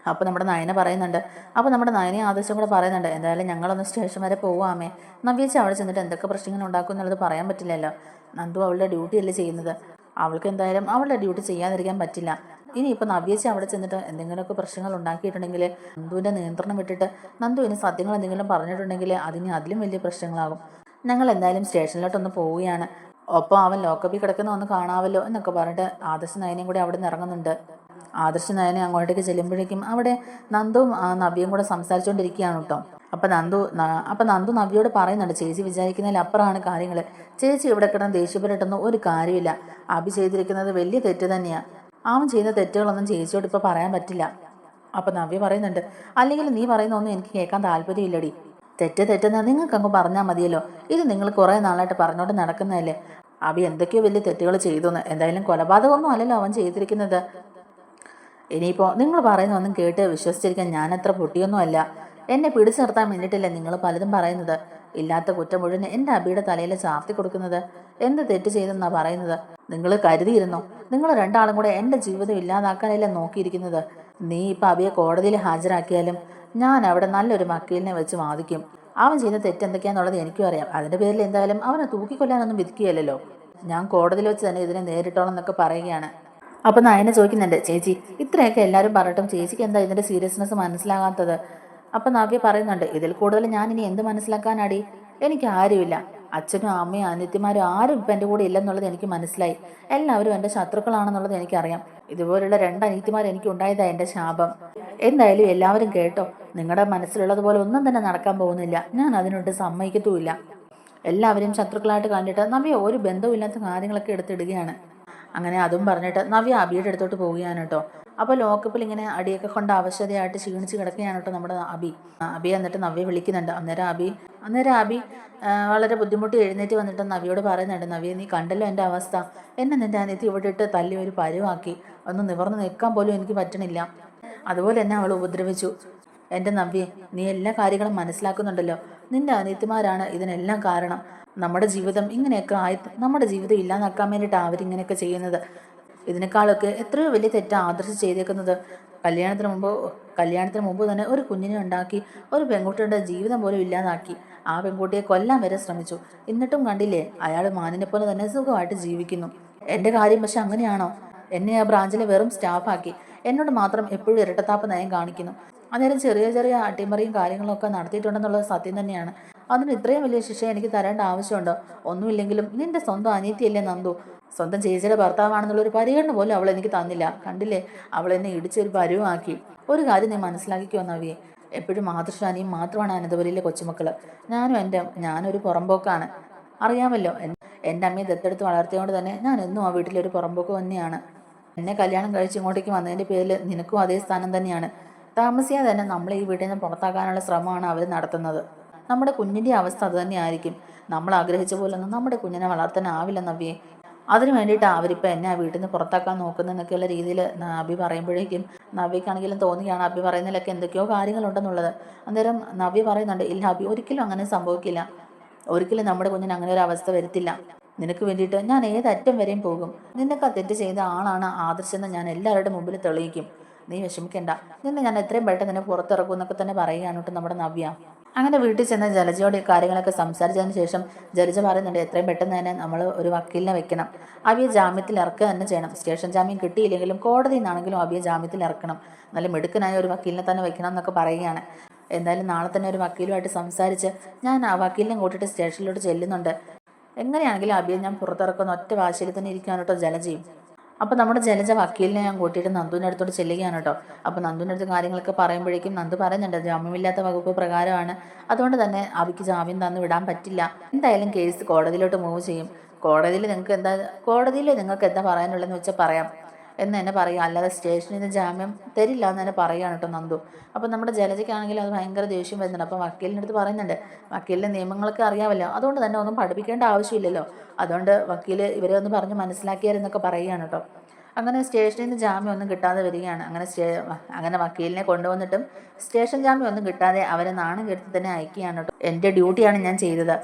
അപ്പോൾ നമ്മുടെ നയന പറയുന്നുണ്ട്. അപ്പോൾ നമ്മുടെ നയനെ ആദർശം കൂടെ പറയുന്നുണ്ട്, എന്തായാലും ഞങ്ങളൊന്ന് സ്റ്റേഷൻ വരെ പോവാമേ. നവ്യേച്ചി അവിടെ ചെന്നിട്ട് എന്തൊക്കെ പ്രശ്നങ്ങൾ ഉണ്ടാക്കും എന്നുള്ളത് പറയാൻ പറ്റില്ലല്ലോ. നന്ദു അവളുടെ ഡ്യൂട്ടിയല്ലേ ചെയ്യുന്നത്. അവൾക്ക് എന്തായാലും അവളുടെ ഡ്യൂട്ടി ചെയ്യാതിരിക്കാൻ പറ്റില്ല. ഇനിയിപ്പോൾ നവ്യേച്ചി അവിടെ ചെന്നിട്ട് എന്തെങ്കിലുമൊക്കെ പ്രശ്നങ്ങൾ ഉണ്ടാക്കിയിട്ടുണ്ടെങ്കിൽ നന്ദുവിൻ്റെ നിയന്ത്രണം വിട്ടിട്ട് നന്ദു ഇനി സത്യങ്ങൾ എന്തെങ്കിലും പറഞ്ഞിട്ടുണ്ടെങ്കിൽ അതിലും വലിയ പ്രശ്നങ്ങളാകും. ഞങ്ങൾ എന്തായാലും സ്റ്റേഷനിലോട്ടൊന്ന് പോവുകയാണ്. ഒപ്പം അവൻ ലോക്കപ്പിൽ കിടക്കുന്ന ഒന്ന് കാണാമല്ലോ എന്നൊക്കെ പറഞ്ഞിട്ട് ആദർശ നയനയും കൂടി അവിടെ നിന്ന് ഇറങ്ങുന്നുണ്ട്. ആദർശ നയനെ അങ്ങോട്ടേക്ക് ചെല്ലുമ്പോഴേക്കും അവിടെ നന്ദുവും നവ്യയും കൂടെ സംസാരിച്ചുകൊണ്ടിരിക്കുകയാണ് കേട്ടോ. അപ്പം നന്ദു നവ്യയോട് പറയുന്നുണ്ട്, ചേച്ചി വിചാരിക്കുന്നതിൽ അപ്പുറമാണ് കാര്യങ്ങൾ. ചേച്ചി ഇവിടെ കിടന്ന് ദേഷ്യപ്പെട്ടിട്ടൊന്നും ഒരു കാര്യമില്ല. അഭി ചെയ്തിരിക്കുന്നത് വലിയ തെറ്റ് തന്നെയാണ്. അവൻ ചെയ്യുന്ന തെറ്റുകളൊന്നും ചേച്ചിയോട് ഇപ്പോൾ പറയാൻ പറ്റില്ല. അപ്പം നവ്യ പറയുന്നുണ്ട്, അല്ലെങ്കിൽ നീ പറയുന്നൊന്നും എനിക്ക് കേൾക്കാൻ താല്പര്യമില്ലടി. തെറ്റെന്ന് നിങ്ങൾക്കങ്ങ് പറഞ്ഞാൽ മതിയല്ലോ. ഇത് നിങ്ങൾ കുറേ നാളായിട്ട് പറഞ്ഞോണ്ട് നടക്കുന്നതല്ലേ. അഭി എന്തൊക്കെയോ വലിയ തെറ്റുകൾ ചെയ്തുന്ന്. എന്തായാലും കൊലപാതകമൊന്നും അല്ലല്ലോ അവൻ ചെയ്തിരിക്കുന്നത്. ഇനിയിപ്പോൾ നിങ്ങൾ പറയുന്നൊന്നും കേട്ട് വിശ്വസിച്ചിരിക്കാൻ ഞാൻ അത്ര പൊട്ടിയൊന്നും അല്ല. എന്നെ പിടിച്ചു നിർത്താൻ വേണ്ടിയിട്ടല്ലേ നിങ്ങൾ പലതും പറയുന്നത്. ഇല്ലാത്ത കുറ്റം മുഴുവൻ എൻ്റെ അബിയുടെ തലയിൽ ചാർത്തി കൊടുക്കുന്നത്. എന്ത് തെറ്റ് ചെയ്തെന്നാ പറയുന്നത്? നിങ്ങൾ കരുതിയിരുന്നോ? നിങ്ങൾ രണ്ടാളും കൂടെ എൻ്റെ ജീവിതം ഇല്ലാതാക്കാനല്ലേ നോക്കിയിരിക്കുന്നത്? നീ ഇപ്പം അബിയെ കോടതിയിൽ ഹാജരാക്കിയാലും ഞാൻ അവിടെ നല്ലൊരു വക്കീലിനെ വെച്ച് വാദിക്കും. അവൻ ചെയ്ത തെറ്റെന്തൊക്കെയാന്നുള്ളത് എനിക്കും അറിയാം. അതിൻ്റെ പേരിൽ എന്തായാലും അവനെ തൂക്കിക്കൊല്ലാനൊന്നും വിധിക്കുകയല്ലോ. ഞാൻ കോടതിയിൽ വെച്ച് തന്നെ ഇതിനെ നേരിട്ടോളം എന്നൊക്കെ പറയുകയാണ്. അപ്പം നയനെ ചോദിക്കുന്നുണ്ട്, ചേച്ചി ഇത്രയൊക്കെ എല്ലാവരും പറഞ്ഞിട്ടും ചേച്ചിക്ക് എന്താ ഇതിൻ്റെ സീരിയസ്നെസ് മനസ്സിലാകാത്തത്? അപ്പം നവ്യ പറയുന്നുണ്ട്, ഇതിൽ കൂടുതൽ ഞാൻ ഇനി എന്ത് മനസ്സിലാക്കാനാടി? എനിക്ക് ആരുമില്ല. അച്ഛനും അമ്മയും അനിയത്തിമാരും ആരും ഇപ്പം എൻ്റെ കൂടെ ഇല്ലെന്നുള്ളത് എനിക്ക് മനസ്സിലായി. എല്ലാവരും എൻ്റെ ശത്രുക്കളാണെന്നുള്ളത് എനിക്കറിയാം. ഇതുപോലുള്ള 2 അനിയത്തിമാർ എനിക്ക് ഉണ്ടായതാ എൻ്റെ ശാപം. എന്തായാലും എല്ലാവരും കേട്ടോ, നിങ്ങളുടെ മനസ്സിലുള്ളതുപോലെ ഒന്നും തന്നെ നടക്കാൻ പോകുന്നില്ല. ഞാൻ അതിനോട്ട് സമ്മതിക്കത്തുമില്ല. എല്ലാവരെയും ശത്രുക്കളായിട്ട് കണ്ടിട്ട് നവ്യ ഒരു ബന്ധവുമില്ലാത്ത കാര്യങ്ങളൊക്കെ എടുത്തിടുകയാണ്. അങ്ങനെ അതും പറഞ്ഞിട്ട് നവ്യ അബിയുടെ അടുത്തോട്ട് പോവുകയാണ് കേട്ടോ. അപ്പോൾ ലോക്കപ്പിൽ ഇങ്ങനെ അടിയൊക്കെ കൊണ്ട് അവശതയായിട്ട് ക്ഷീണിച്ച് കിടക്കുകയാണ് കേട്ടോ നമ്മുടെ അബി എന്നിട്ട് നവ്യ വിളിക്കുന്നുണ്ട്. അന്നേരം അബി വളരെ ബുദ്ധിമുട്ടി എഴുന്നേറ്റ് വന്നിട്ട് നവ്യോട് പറയുന്നുണ്ട്, നവ്യ നീ കണ്ടല്ലോ എൻ്റെ അവസ്ഥ. എന്നെ നിൻ്റെ അനിയത്തി ഇവിടെ ഇട്ട് തല്ലി ഒരു പരുവാക്കി. ഒന്ന് നിവർന്ന് നിൽക്കാൻ പോലും എനിക്ക് പറ്റണില്ല. അതുപോലെ എന്നെ അവൾ ഉപദ്രവിച്ചു. എൻ്റെ നവ്യെ, നീ എല്ലാ കാര്യങ്ങളും മനസ്സിലാക്കുന്നുണ്ടല്ലോ. നിൻ്റെ അനിയത്തിമാരാണ് ഇതിനെല്ലാം കാരണം. നമ്മുടെ ജീവിതം ഇങ്ങനെയൊക്കെ നമ്മുടെ ജീവിതം ഇല്ലാതാക്കാൻ വേണ്ടിയിട്ട് അവരിങ്ങനെയൊക്കെ ചെയ്യുന്നത്. ഇതിനേക്കാളൊക്കെ എത്രയോ വലിയ തെറ്റാണ് ആദർശ് ചെയ്തേക്കുന്നത്. കല്യാണത്തിന് മുമ്പ് തന്നെ ഒരു കുഞ്ഞിനെ ഉണ്ടാക്കി ഒരു പെൺകുട്ടിയുടെ ജീവിതം പോലും ഇല്ലാതാക്കി. ആ പെൺകുട്ടിയെ കൊല്ലാൻ വരെ ശ്രമിച്ചു. എന്നിട്ടും കണ്ടില്ലേ, അയാൾ മാനിനെ പോലെ തന്നെ സുഖമായിട്ട് ജീവിക്കുന്നു. എൻ്റെ കാര്യം പക്ഷെ അങ്ങനെയാണോ? എന്നെ ആ ബ്രാഞ്ചിലെ വെറും സ്റ്റാഫാക്കി. എന്നോട് മാത്രം എപ്പോഴും ഇരട്ടത്താപ്പ് നയം കാണിക്കുന്നു. അന്നേരം ചെറിയ ചെറിയ അട്ടിമറിയും കാര്യങ്ങളൊക്കെ നടത്തിയിട്ടുണ്ടെന്നുള്ളത് സത്യം തന്നെയാണ്. അതിന് ഇത്രയും വലിയ ശിക്ഷ എനിക്ക് തരേണ്ട ആവശ്യമുണ്ടോ? ഒന്നുമില്ലെങ്കിലും നിന്റെ സ്വന്തം അനിയത്തിയല്ലേ നന്ദു. സ്വന്തം ചേച്ചിയുടെ ഭർത്താവാണെന്നുള്ളൊരു പരിഗണന പോലും അവൾ എനിക്ക് തന്നില്ല. കണ്ടില്ലേ, അവൾ എന്നെ ഇടിച്ചൊരു പരുവാക്കി. ഒരു കാര്യം നീ മനസ്സിലാക്കിക്കോ നവ്യെ, എപ്പോഴും മാതൃശാനിയും മാത്രമാണ് അനന്തപുരിയിലെ കൊച്ചുമക്കൾ. ഞാനൊരു പുറമ്പോക്കാണ്, അറിയാമല്ലോ. എൻ്റെ അമ്മയെ ദത്തെടുത്ത് വളർത്തിയോണ്ട് തന്നെ ഞാൻ എന്നും ആ വീട്ടിലൊരു പുറമ്പോക്ക് തന്നെയാണ്. എന്നെ കല്യാണം കഴിച്ച് ഇങ്ങോട്ടേക്ക് വന്നതിൻ്റെ പേരിൽ നിനക്കും അതേ സ്ഥാനം തന്നെയാണ്. താമസിയാതെ തന്നെ നമ്മളെ ഈ വീട്ടിൽ നിന്ന് പുറത്താക്കാനുള്ള ശ്രമമാണ് അവർ നടത്തുന്നത്. നമ്മുടെ കുഞ്ഞിൻ്റെ അവസ്ഥ അത് തന്നെയായിരിക്കും. നമ്മൾ ആഗ്രഹിച്ച പോലൊന്നും നമ്മുടെ കുഞ്ഞിനെ വളർത്താനാവില്ല നവ്യെ. അതിന് വേണ്ടിയിട്ടാണ് അവരിപ്പോൾ എന്നെ ആ വീട്ടിൽ നിന്ന് പുറത്താക്കാൻ നോക്കുന്നതെന്നൊക്കെയുള്ള രീതിയിൽ അബി പറയുമ്പോഴേക്കും നവ്യക്കാണെങ്കിലും തോന്നുകയാണ് അബി പറയുന്നതിലൊക്കെ എന്തൊക്കെയോ കാര്യങ്ങളുണ്ടെന്നുള്ളത്. അന്നേരം നവ്യ പറയുന്നുണ്ട്, ഇല്ല അബി, ഒരിക്കലും അങ്ങനെ സംഭവിക്കില്ല. ഒരിക്കലും നമ്മുടെ കുഞ്ഞിന് അങ്ങനെ ഒരു അവസ്ഥ വരുത്തില്ല. നിനക്ക് വേണ്ടിയിട്ട് ഞാൻ ഏതറ്റം വരെയും പോകും. നിനക്ക് ആ തെറ്റ് ചെയ്ത ആളാണ് ആദർശെന്ന് ഞാൻ എല്ലാവരുടെ മുമ്പിൽ തെളിയിക്കും. നീ വിഷമിക്കണ്ട. നിന്നെ ഞാൻ എത്രയും പെട്ടെന്ന് നിന്നെ പുറത്തിറക്കും എന്നൊക്കെ തന്നെ പറയുകയാണ് കേട്ടോ നമ്മുടെ നവ്യ. അങ്ങനെ വീട്ടിൽ ചെന്ന് ജലജയോട് ഈ കാര്യങ്ങളൊക്കെ സംസാരിച്ചതിന് ശേഷം ജലജ പറയുന്നുണ്ട്, എത്രയും പെട്ടെന്ന് തന്നെ നമ്മൾ ഒരു വക്കീലിനെ വെക്കണം. അബിയെ ജാമ്യത്തിൽ ഇറക്കുക തന്നെ ചെയ്യണം. സ്റ്റേഷൻ ജാമ്യം കിട്ടിയില്ലെങ്കിലും കോടതിയിൽ നിന്നാണെങ്കിലും അബിയെ ജാമ്യത്തിൽ ഇറക്കണം. നല്ല മിടുക്കനായ ഒരു വക്കീലിനെ തന്നെ വെക്കണം എന്നൊക്കെ പറയുകയാണ്. എന്തായാലും നാളെ തന്നെ ഒരു വക്കീലുമായിട്ട് സംസാരിച്ച് ഞാൻ ആ വക്കീലിനെ കൂട്ടിയിട്ട് സ്റ്റേഷനിലോട്ട് ചെല്ലുന്നുണ്ട്. എങ്ങനെയാണെങ്കിലും അബിയെ ഞാൻ പുറത്തിറക്കുന്ന ഒറ്റ വാശിയിൽ തന്നെ ഇരിക്കുകയാണ് കേട്ടോ ജലജയും. അപ്പോൾ നമ്മുടെ ജലജ വക്കീലിനെ ഞാൻ കൂട്ടിയിട്ട് നന്ദുവിൻ്റെ അടുത്തോട്ട് ചെല്ലുകയാണ് കേട്ടോ. അപ്പോൾ നന്ദുവിൻ്റെ അടുത്ത് കാര്യങ്ങളൊക്കെ പറയുമ്പോഴേക്കും നന്ദു പറയുന്നുണ്ട്, ജാമ്യമില്ലാത്ത വകുപ്പ് പ്രകാരമാണ്, അതുകൊണ്ട് തന്നെ അബിക്ക് ജാമ്യം തന്നു വിടാൻ പറ്റില്ല. എന്തായാലും കേസ് കോടതിയിലോട്ട് മൂവ് ചെയ്യും. കോടതിയിൽ നിങ്ങൾക്ക് എന്താ പറയാനുള്ളതെന്ന് വെച്ചാൽ പറയാം എന്ന് തന്നെ പറയുക, അല്ലാതെ സ്റ്റേഷനിൽ നിന്ന് ജാമ്യം തരില്ല എന്ന് തന്നെ പറയുകയാണ് കേട്ടോ നന്ദു. അപ്പോൾ നമ്മുടെ ജലജയ്ക്കാണെങ്കിലും അത് ഭയങ്കര ദേഷ്യം വരുന്നുണ്ട്. അപ്പോൾ വക്കീലിൻ്റെ അടുത്ത് പറയുന്നുണ്ട്, വക്കീലിൻ്റെ നിയമങ്ങളൊക്കെ അറിയാമല്ലോ, അതുകൊണ്ട് തന്നെ ഒന്നും പഠിപ്പിക്കേണ്ട ആവശ്യമില്ലല്ലോ, അതുകൊണ്ട് വക്കീൽ ഇവരെ ഒന്ന് പറഞ്ഞ് മനസ്സിലാക്കിയാരെന്നൊക്കെ പറയുകയാണ് കേട്ടോ. അങ്ങനെ സ്റ്റേഷനിൽ നിന്ന് ജാമ്യം ഒന്നും കിട്ടാതെ വരികയാണ്. അങ്ങനെ വക്കീലിനെ കൊണ്ടുവന്നിട്ടും സ്റ്റേഷൻ ജാമ്യം ഒന്നും കിട്ടാതെ അവരെ നാണം കെടുത്തി തന്നെ അയക്കുകയാണ് കേട്ടോ. എൻ്റെ ഡ്യൂട്ടിയാണ് ഞാൻ ചെയ്തത്.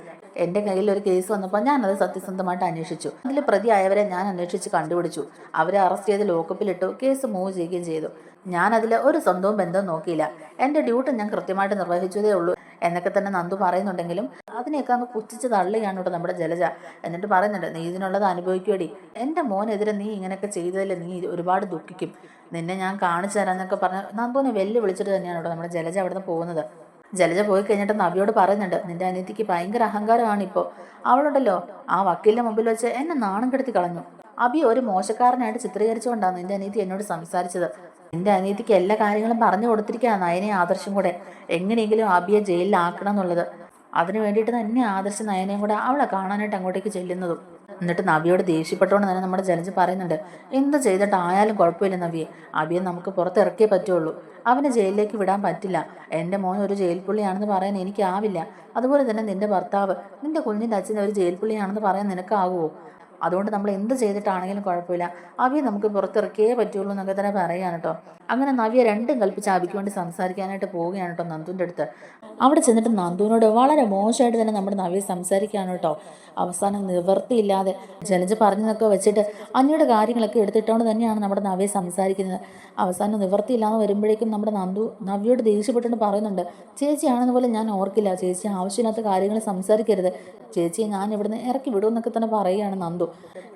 എൻ്റെ കയ്യിൽ ഒരു കേസ് വന്നപ്പോൾ ഞാനത് സത്യസന്ധമായിട്ട് അന്വേഷിച്ചു. അതിൽ പ്രതിയായവരെ ഞാൻ അന്വേഷിച്ച് കണ്ടുപിടിച്ചു. അവരെ അറസ്റ്റ് ചെയ്ത് ലോക്കപ്പിലിട്ടു. കേസ് മൂവ് ചെയ്യുകയും ചെയ്തു. ഞാനതിൽ ഒരു സ്വന്തവും ബന്ധവും നോക്കിയില്ല. എൻ്റെ ഡ്യൂട്ടി ഞാൻ കൃത്യമായിട്ട് നിർവഹിച്ചതേ ഉള്ളൂ എന്നൊക്കെ തന്നെ നന്ദു പറയുന്നുണ്ടെങ്കിലും അതിനെയൊക്കെ അങ്ങ് പുച്ഛിച്ച് തള്ളുകയാണ് കേട്ടോ നമ്മുടെ ജലജ. എന്നിട്ട് പറയുന്നുണ്ട്, നീ ഇതിനുള്ളത് അനുഭവിക്കുവേടി. എൻ്റെ മോനെതിരെ നീ ഇങ്ങനെയൊക്കെ ചെയ്തതിൽ നീ ഒരുപാട് ദുഃഖിക്കും. നിന്നെ ഞാൻ കാണിച്ചു തരാമെന്നൊക്കെ പറഞ്ഞ് നന്ദുവിനെ വിളിച്ചിട്ട് തന്നെയാണ് കേട്ടോ നമ്മുടെ ജലജ അവിടെ നിന്ന് പോകുന്നത്. ജലജ പോയി കഴിഞ്ഞിട്ട് നവ്യോട് പറയുന്നുണ്ട്, നിന്റെ അനിയത്തിക്ക് ഭയങ്കര അഹങ്കാരമാണ് ഇപ്പോൾ. അവളുണ്ടല്ലോ ആ വക്കീലിൻ്റെ മുമ്പിൽ വെച്ച് എന്നെ നാണം കെടുത്തി കളഞ്ഞു. അബി ഒരു മോശക്കാരനായിട്ട് ചിത്രീകരിച്ചുകൊണ്ടാണ് നിന്റെ അനിയത്തി എന്നോട് സംസാരിച്ചത്. നിന്റെ അനിയത്തിക്ക് എല്ലാ കാര്യങ്ങളും പറഞ്ഞു കൊടുത്തിരിക്കുകയാണ് നയനെ ആദർശം കൂടെ എങ്ങനെയെങ്കിലും അബിയെ ജയിലിലാക്കണം എന്നുള്ളത്. അതിന് വേണ്ടിയിട്ട് തന്നെ ആദർശം നയനെയും കൂടെ അവളെ കാണാനായിട്ട് അങ്ങോട്ടേക്ക് ചെല്ലുന്നതും. എന്നിട്ട് നവ്യോട് ദേഷ്യപ്പെട്ടുകൊണ്ട് തന്നെ നമ്മുടെ ജലജ പറയുന്നുണ്ട്, എന്ത് ചെയ്തിട്ടായാലും കുഴപ്പമില്ല നവ്യെ, അബിയെ നമുക്ക് പുറത്തിറക്കിയേ പറ്റുള്ളൂ. അവനെ ജയിലിലേക്ക് വിടാൻ പറ്റില്ല. എൻ്റെ മോൻ ഒരു ജയിൽ പുള്ളിയാണെന്ന് പറയാൻ എനിക്കാവില്ല. അതുപോലെ തന്നെ നിന്റെ ഭർത്താവ്, നിന്റെ കുഞ്ഞിൻ്റെ അച്ഛൻ ഒരു ജയിൽ പുള്ളിയാണെന്ന് പറയാൻ നിനക്കാവുമോ? അതുകൊണ്ട് നമ്മൾ എന്ത് ചെയ്തിട്ടാണെങ്കിലും കുഴപ്പമില്ല, അബിയെ നമുക്ക് പുറത്തിറക്കിയേ പറ്റുള്ളൂ എന്നൊക്കെ തന്നെ പറയുകയാണ് കേട്ടോ. അങ്ങനെ നവ്യ രണ്ടും കൽപ്പിച്ച് അബിക്ക് വേണ്ടി സംസാരിക്കാനായിട്ട് പോവുകയാണ് കേട്ടോ നന്ദുവിൻ്റെ അടുത്ത്. അവിടെ ചെന്നിട്ട് നന്ദുവിനോട് വളരെ മോശമായിട്ട് തന്നെ നമ്മുടെ നവ്യ സംസാരിക്കുകയാണ് കേട്ടോ. അവസാനം നിവൃത്തിയില്ലാതെ ജലജ പറഞ്ഞതൊക്കെ വെച്ചിട്ട് അനിയുടെ കാര്യങ്ങളൊക്കെ എടുത്തിട്ടുകൊണ്ട് തന്നെയാണ് നമ്മുടെ നവ്യ സംസാരിക്കുന്നത്. അവസാനം നിവൃത്തിയില്ലാതെ വരുമ്പോഴേക്കും നമ്മുടെ നവ്യയോട് ദേഷ്യപ്പെട്ടുകൊണ്ട് പറയുന്നുണ്ട്, ചേച്ചിയാണെന്ന് പോലെ ഞാൻ ഓർക്കില്ല, ചേച്ചി ആവശ്യമില്ലാത്ത കാര്യങ്ങൾ സംസാരിക്കരുത്, ചേച്ചിയെ ഞാൻ ഇവിടുന്ന് ഇറക്കി വിടുമെന്നൊക്കെ തന്നെ പറയുകയാണ് നന്ദു.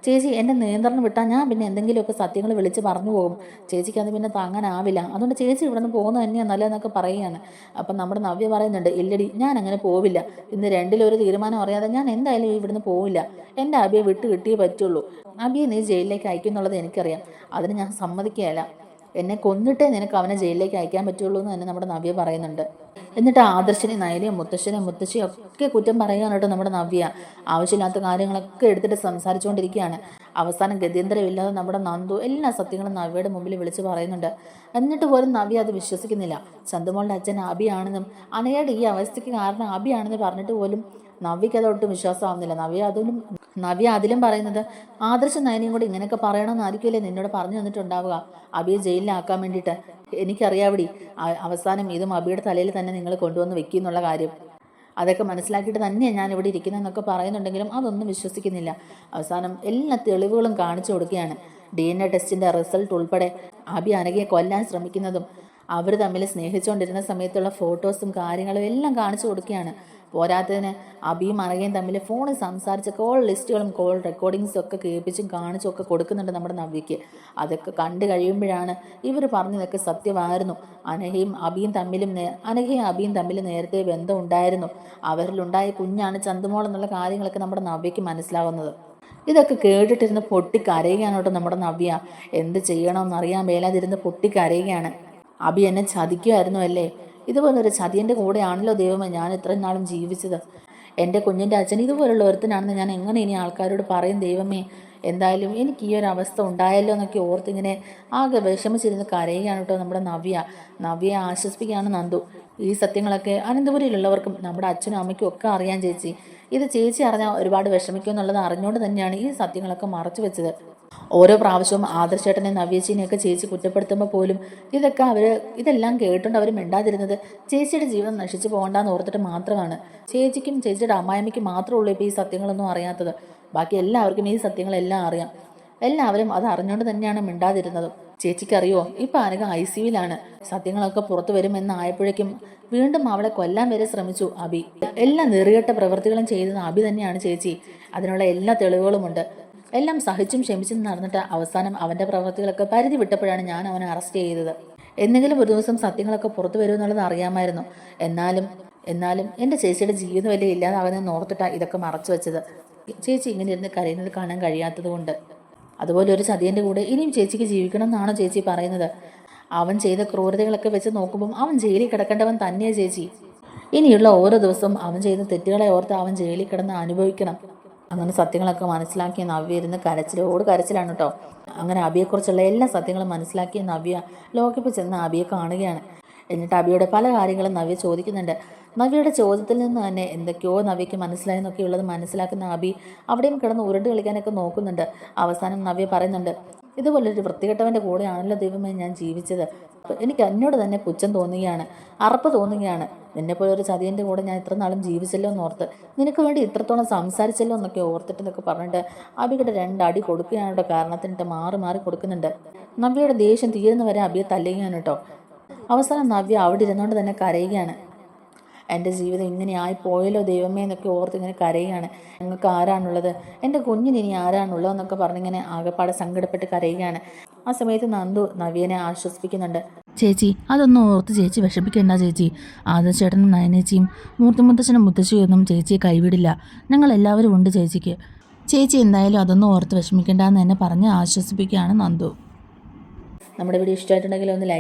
ചേച്ചി എൻ്റെ നിയന്ത്രണം വിട്ടാൽ ഞാൻ പിന്നെ എന്തെങ്കിലുമൊക്കെ സത്യങ്ങൾ വിളിച്ച് പറഞ്ഞു പോകും, ചേച്ചിക്ക് അത് പിന്നെ താങ്ങാനാവില്ല, അതുകൊണ്ട് ചേച്ചി ഇവിടുന്ന് പോകുന്നത് തന്നെയാണ് നല്ലതെന്നൊക്കെ പറയുകയാണ്. അപ്പം നമ്മുടെ നവ്യ പറയുന്നുണ്ട്, ഇല്ലടി ഞാൻ അങ്ങനെ പോവില്ല, ഇന്ന് രണ്ടിലൊരു തീരുമാനം അറിയാതെ ഞാൻ എന്തായാലും ഇവിടുന്ന് പോവില്ല, എൻ്റെ അബിയെ വിട്ട് കിട്ടിയേ പറ്റുള്ളൂ, അബിയെ നീ ജയിലിലേക്ക് അയക്കുന്നുള്ളത് എനിക്കറിയാം, അതിന് ഞാൻ സമ്മതിക്കുകയല്ല, എന്നെ കൊന്നിട്ടേ നിനക്ക് അവനെ ജയിലിലേക്ക് അയക്കാൻ പറ്റുള്ളൂ എന്ന് തന്നെ നമ്മുടെ നവ്യ പറയുന്നുണ്ട്. എന്നിട്ട് ആദർശിനെ നയനെയും മുത്തശ്ശിയും ഒക്കെ കുറ്റം പറയുകയാണ് കേട്ടോ നമ്മുടെ നവ്യ. ആവശ്യമില്ലാത്ത കാര്യങ്ങളൊക്കെ എടുത്തിട്ട് സംസാരിച്ചുകൊണ്ടിരിക്കുകയാണ്. അവസാനം ഗത്യന്തരമില്ലാതെ നമ്മുടെ നന്ദു എല്ലാ സത്യങ്ങളും നവ്യയുടെ മുമ്പിൽ വിളിച്ച് പറയുന്നുണ്ട്. എന്നിട്ട് പോലും നവ്യ അത് വിശ്വസിക്കുന്നില്ല. ചന്തുമോളുടെ അച്ഛൻ അബിയാണെന്നും അനയുടെ ഈ അവസ്ഥയ്ക്ക് കാരണം അബിയാണെന്ന് പറഞ്ഞിട്ട് പോലും നവ്യയ്ക്ക് അതൊട്ടും വിശ്വാസമാവുന്നില്ല. നവ്യ അതിലും പറയുന്നത്, ആദർശ നയനയും കൂടി ഇങ്ങനെയൊക്കെ പറയണമെന്നായിരിക്കുമല്ലേ നിന്നോട് പറഞ്ഞു തന്നിട്ടുണ്ടാവുക, അബിയെ ജയിലിലാക്കാൻ വേണ്ടിയിട്ട്. എനിക്കറിയാവടി, അവസാനം ഇതും അബിയുടെ തലയിൽ തന്നെ നിങ്ങൾ കൊണ്ടുവന്ന് വെക്കും എന്നുള്ള കാര്യം. അതൊക്കെ മനസ്സിലാക്കിയിട്ട് തന്നെയാണ് ഞാൻ ഇവിടെ ഇരിക്കുന്നതെന്നൊക്കെ പറയുന്നുണ്ടെങ്കിലും അതൊന്നും വിശ്വസിക്കുന്നില്ല. അവസാനം എല്ലാ തെളിവുകളും കാണിച്ചു കൊടുക്കുകയാണ്. DNA ടെസ്റ്റിൻ്റെ റിസൾട്ട് ഉൾപ്പെടെ അബി അനഘയെ കൊല്ലാൻ ശ്രമിക്കുന്നതും അവർ തമ്മിൽ സ്നേഹിച്ചുകൊണ്ടിരുന്ന സമയത്തുള്ള ഫോട്ടോസും കാര്യങ്ങളും എല്ലാം കാണിച്ചു കൊടുക്കുകയാണ്. പോരാത്തതിന് അബിയും അനഘയും തമ്മിൽ ഫോണിൽ സംസാരിച്ച കോൾ ലിസ്റ്റുകളും കോൾ റെക്കോർഡിങ്സും ഒക്കെ കേൾപ്പിച്ചും കാണിച്ചും ഒക്കെ കൊടുക്കുന്നുണ്ട് നമ്മുടെ നവ്യയ്ക്ക്. അതൊക്കെ കണ്ടു കഴിയുമ്പോഴാണ് ഇവർ പറഞ്ഞതൊക്കെ സത്യമായിരുന്നു. അനഘയും അബിയും തമ്മിൽ നേരത്തെ ബന്ധം ഉണ്ടായിരുന്നു, അവരിലുണ്ടായ കുഞ്ഞാണ് ചന്തുമോൾ എന്നുള്ള കാര്യങ്ങളൊക്കെ നമ്മുടെ നവ്യയ്ക്ക് മനസ്സിലാവുന്നത്. ഇതൊക്കെ കേട്ടിട്ടിരുന്ന് പൊട്ടിക്കരയുകയാണ് കേട്ടോ നമ്മുടെ നവ്യ. എന്ത് ചെയ്യണമെന്നറിയാൻ മേലാതിരുന്ന് പൊട്ടിക്കരയുകയാണ്. അബി എന്നെ ചതിക്കുമായിരുന്നു അല്ലേ, ഇതുപോലൊരു ചതിയൻ്റെ കൂടെയാണല്ലോ ദൈവമേ ഞാൻ ഇത്രയും നാളും ജീവിച്ചത്. എൻ്റെ കുഞ്ഞിൻ്റെ അച്ഛൻ ഇതുപോലുള്ള ഒരുത്തനാണെന്ന് ഞാൻ എങ്ങനെ ഇനി ആൾക്കാരോട് പറയും ദൈവമേ. എന്തായാലും എനിക്ക് ഈ ഒരു അവസ്ഥ ഉണ്ടായല്ലോ എന്നൊക്കെ ഓർത്തിങ്ങനെ ആകെ വിഷമിച്ചിരുന്ന് കരയുകയാണ് കേട്ടോ നമ്മുടെ നവ്യയെ ആശ്വസിപ്പിക്കുകയാണ് നന്ദു. ഈ സത്യങ്ങളൊക്കെ അനന്തപുരിയിലുള്ളവർക്കും നമ്മുടെ അച്ഛനും അമ്മയ്ക്കും ഒക്കെ അറിയാൻ ചേച്ചി. ഇത് ചേച്ചി അറിഞ്ഞാൽ ഒരുപാട് വിഷമിക്കും എന്നുള്ളത് അറിഞ്ഞുകൊണ്ട് തന്നെയാണ് ഈ സത്യങ്ങളൊക്കെ മറച്ചു വെച്ചത്. ഓരോ പ്രാവശ്യവും ആദർശേട്ടനെ നവ്യേച്ചിനെയൊക്കെ ചേച്ചി കുറ്റപ്പെടുത്തുമ്പോൾ പോലും ഇതെല്ലാം കേട്ടുകൊണ്ട് അവർ മിണ്ടാതിരുന്നത് ചേച്ചിയുടെ ജീവിതം നശിച്ചു പോകണ്ടെന്ന് ഓർത്തിട്ട് മാത്രമാണ്. ചേച്ചിക്കും ചേച്ചിയുടെ അമ്മായിമ്മയ്ക്കും മാത്രമേ ഉള്ളൂ ഇപ്പോൾ ഈ സത്യങ്ങളൊന്നും അറിയാത്തത്. ബാക്കി എല്ലാവർക്കും ഈ സത്യങ്ങളെല്ലാം അറിയാം. എല്ലാവരും അത് അറിഞ്ഞുകൊണ്ട് തന്നെയാണ് മിണ്ടാതിരുന്നത്. ചേച്ചിക്കറിയോ, ഇപ്പം അനഘ ICUവിലാണ്. സത്യങ്ങളൊക്കെ പുറത്തു വരുമെന്നായപ്പോഴേക്കും വീണ്ടും അവളെ കൊല്ലാൻ വരെ ശ്രമിച്ചു അബി. എല്ലാ നെറികെട്ട പ്രവൃത്തികളും ചെയ്തത് അബി തന്നെയാണ് ചേച്ചി. അതിനുള്ള എല്ലാ തെളിവുകളുമുണ്ട്. എല്ലാം സഹിച്ചും ക്ഷമിച്ചും നടന്നിട്ട് അവസാനം അവൻ്റെ പ്രവൃത്തികളൊക്കെ പരിധി വിട്ടപ്പോഴാണ് ഞാൻ അവനെ അറസ്റ്റ് ചെയ്തത്. എന്തെങ്കിലും ഒരു ദിവസം സത്യങ്ങളൊക്കെ പുറത്തു വരുമെന്നുള്ളത് അറിയാമായിരുന്നു. എന്നാലും എൻ്റെ ചേച്ചിയുടെ ജീവിതം വരെ ഇല്ലാതാകുന്നതെന്ന് ഓർത്തിട്ടാണ് ഇതൊക്കെ മറച്ചു വെച്ചത്. ചേച്ചി ഇങ്ങനെ ഇരുന്ന് കരയുന്നത് കാണാൻ കഴിയാത്തത് കൊണ്ട്. അതുപോലെ ഒരു ചതിയൻ്റെ കൂടെ ഇനിയും ചേച്ചിക്ക് ജീവിക്കണം എന്നാണോ ചേച്ചി പറയുന്നത്? അവൻ ചെയ്ത ക്രൂരതകളൊക്കെ വെച്ച് നോക്കുമ്പം അവൻ ജയിലിൽ കിടക്കേണ്ടവൻ തന്നെയാണ് ചേച്ചി. ഇനിയുള്ള ഓരോ ദിവസവും അവൻ ചെയ്ത തെറ്റുകളെ ഓർത്ത് അവൻ ജയിലിൽ കിടന്ന് അനുഭവിക്കണം. അങ്ങനെ സത്യങ്ങളൊക്കെ മനസ്സിലാക്കിയ നവ്യ ഇരുന്ന് കരച്ചിലാണ് കേട്ടോ. അങ്ങനെ അബിയെക്കുറിച്ചുള്ള എല്ലാ സത്യങ്ങളും മനസ്സിലാക്കിയ നവ്യ ലോകപ്പിൽ ചെന്ന് അബിയെ കാണുകയാണ്. എന്നിട്ട് അബിയുടെ പല കാര്യങ്ങളും നവ്യ ചോദിക്കുന്നുണ്ട്. നവ്യയുടെ ചോദ്യത്തിൽ നിന്ന് തന്നെ എന്തൊക്കെയോ നവ്യയ്ക്ക് മനസ്സിലായെന്നൊക്കെയുള്ളത് മനസ്സിലാക്കുന്ന അബി അവിടെയും കിടന്ന് ഉരുണ്ട് കളിക്കാനൊക്കെ നോക്കുന്നുണ്ട്. അവസാനം നവ്യ പറയുന്നുണ്ട്, ഇതുപോലൊരു വൃത്തികെട്ടവൻ്റെ കൂടെയാണല്ലോ ദൈവമേ ഞാൻ ജീവിച്ചത്. എനിക്ക് എന്നോട് തന്നെ പുച്ഛം തോന്നുകയാണ്, അറപ്പ് തോന്നുകയാണ്. നിന്നെപ്പോലെ ഒരു ചതിയൻ്റെ കൂടെ ഞാൻ ഇത്ര നാളും ജീവിച്ചല്ലോ എന്നോർത്ത്, നിനക്ക് വേണ്ടി ഇത്രത്തോളം സംസാരിച്ചല്ലോ എന്നൊക്കെ ഓർത്തിട്ടെന്നൊക്കെ പറഞ്ഞിട്ട് അബിയുടെ 2 അടി കൊടുക്കുകയാണ് കേട്ടോ. കാരണത്തിനിട്ട് മാറി കൊടുക്കുന്നുണ്ട്. നവ്യയുടെ ദേഷ്യം തീരുന്നവരെ അബിയെ തല്ലുകയാണ് കേട്ടോ. അവസാനം നവ്യ അവിടെ ഇരുന്നുകൊണ്ട് തന്നെ കരയുകയാണ്. എൻ്റെ ജീവിതം ഇങ്ങനെ ആയിപ്പോയല്ലോ ദൈവമേ എന്നൊക്കെ ഓർത്ത് ഇങ്ങനെ കരയുകയാണ്. ഞങ്ങൾക്ക് ആരാണുള്ളത്, എൻ്റെ കുഞ്ഞിന് ഇനി ആരാണുള്ളത് എന്നൊക്കെ പറഞ്ഞിങ്ങനെ ആകെപ്പാടെ സങ്കടപ്പെട്ട് കരയുകയാണ്. ആ സമയത്ത് നന്ദു നവ്യനെ ആശ്വസിപ്പിക്കുന്നുണ്ട്. ചേച്ചി അതൊന്നും ഓർത്ത് ചേച്ചി വിഷമിക്കേണ്ട ചേച്ചി. ആദർശേട്ടനും നയനേച്ചിയും മൂർത്തിമുത്തച്ഛനും മുത്തശ്ശിയൊന്നും ചേച്ചിയെ കൈവിടില്ല. ഞങ്ങളെല്ലാവരും ഉണ്ട് ചേച്ചിക്ക്. ചേച്ചി എന്തായാലും അതൊന്നും ഓർത്ത് വിഷമിക്കേണ്ടെന്ന് തന്നെ പറഞ്ഞ് ആശ്വസിപ്പിക്കുകയാണ് നന്ദു. നമ്മുടെ വീഡിയോ ഇഷ്ടമായിട്ടുണ്ടെങ്കിൽ ഒന്ന് ലൈക്ക്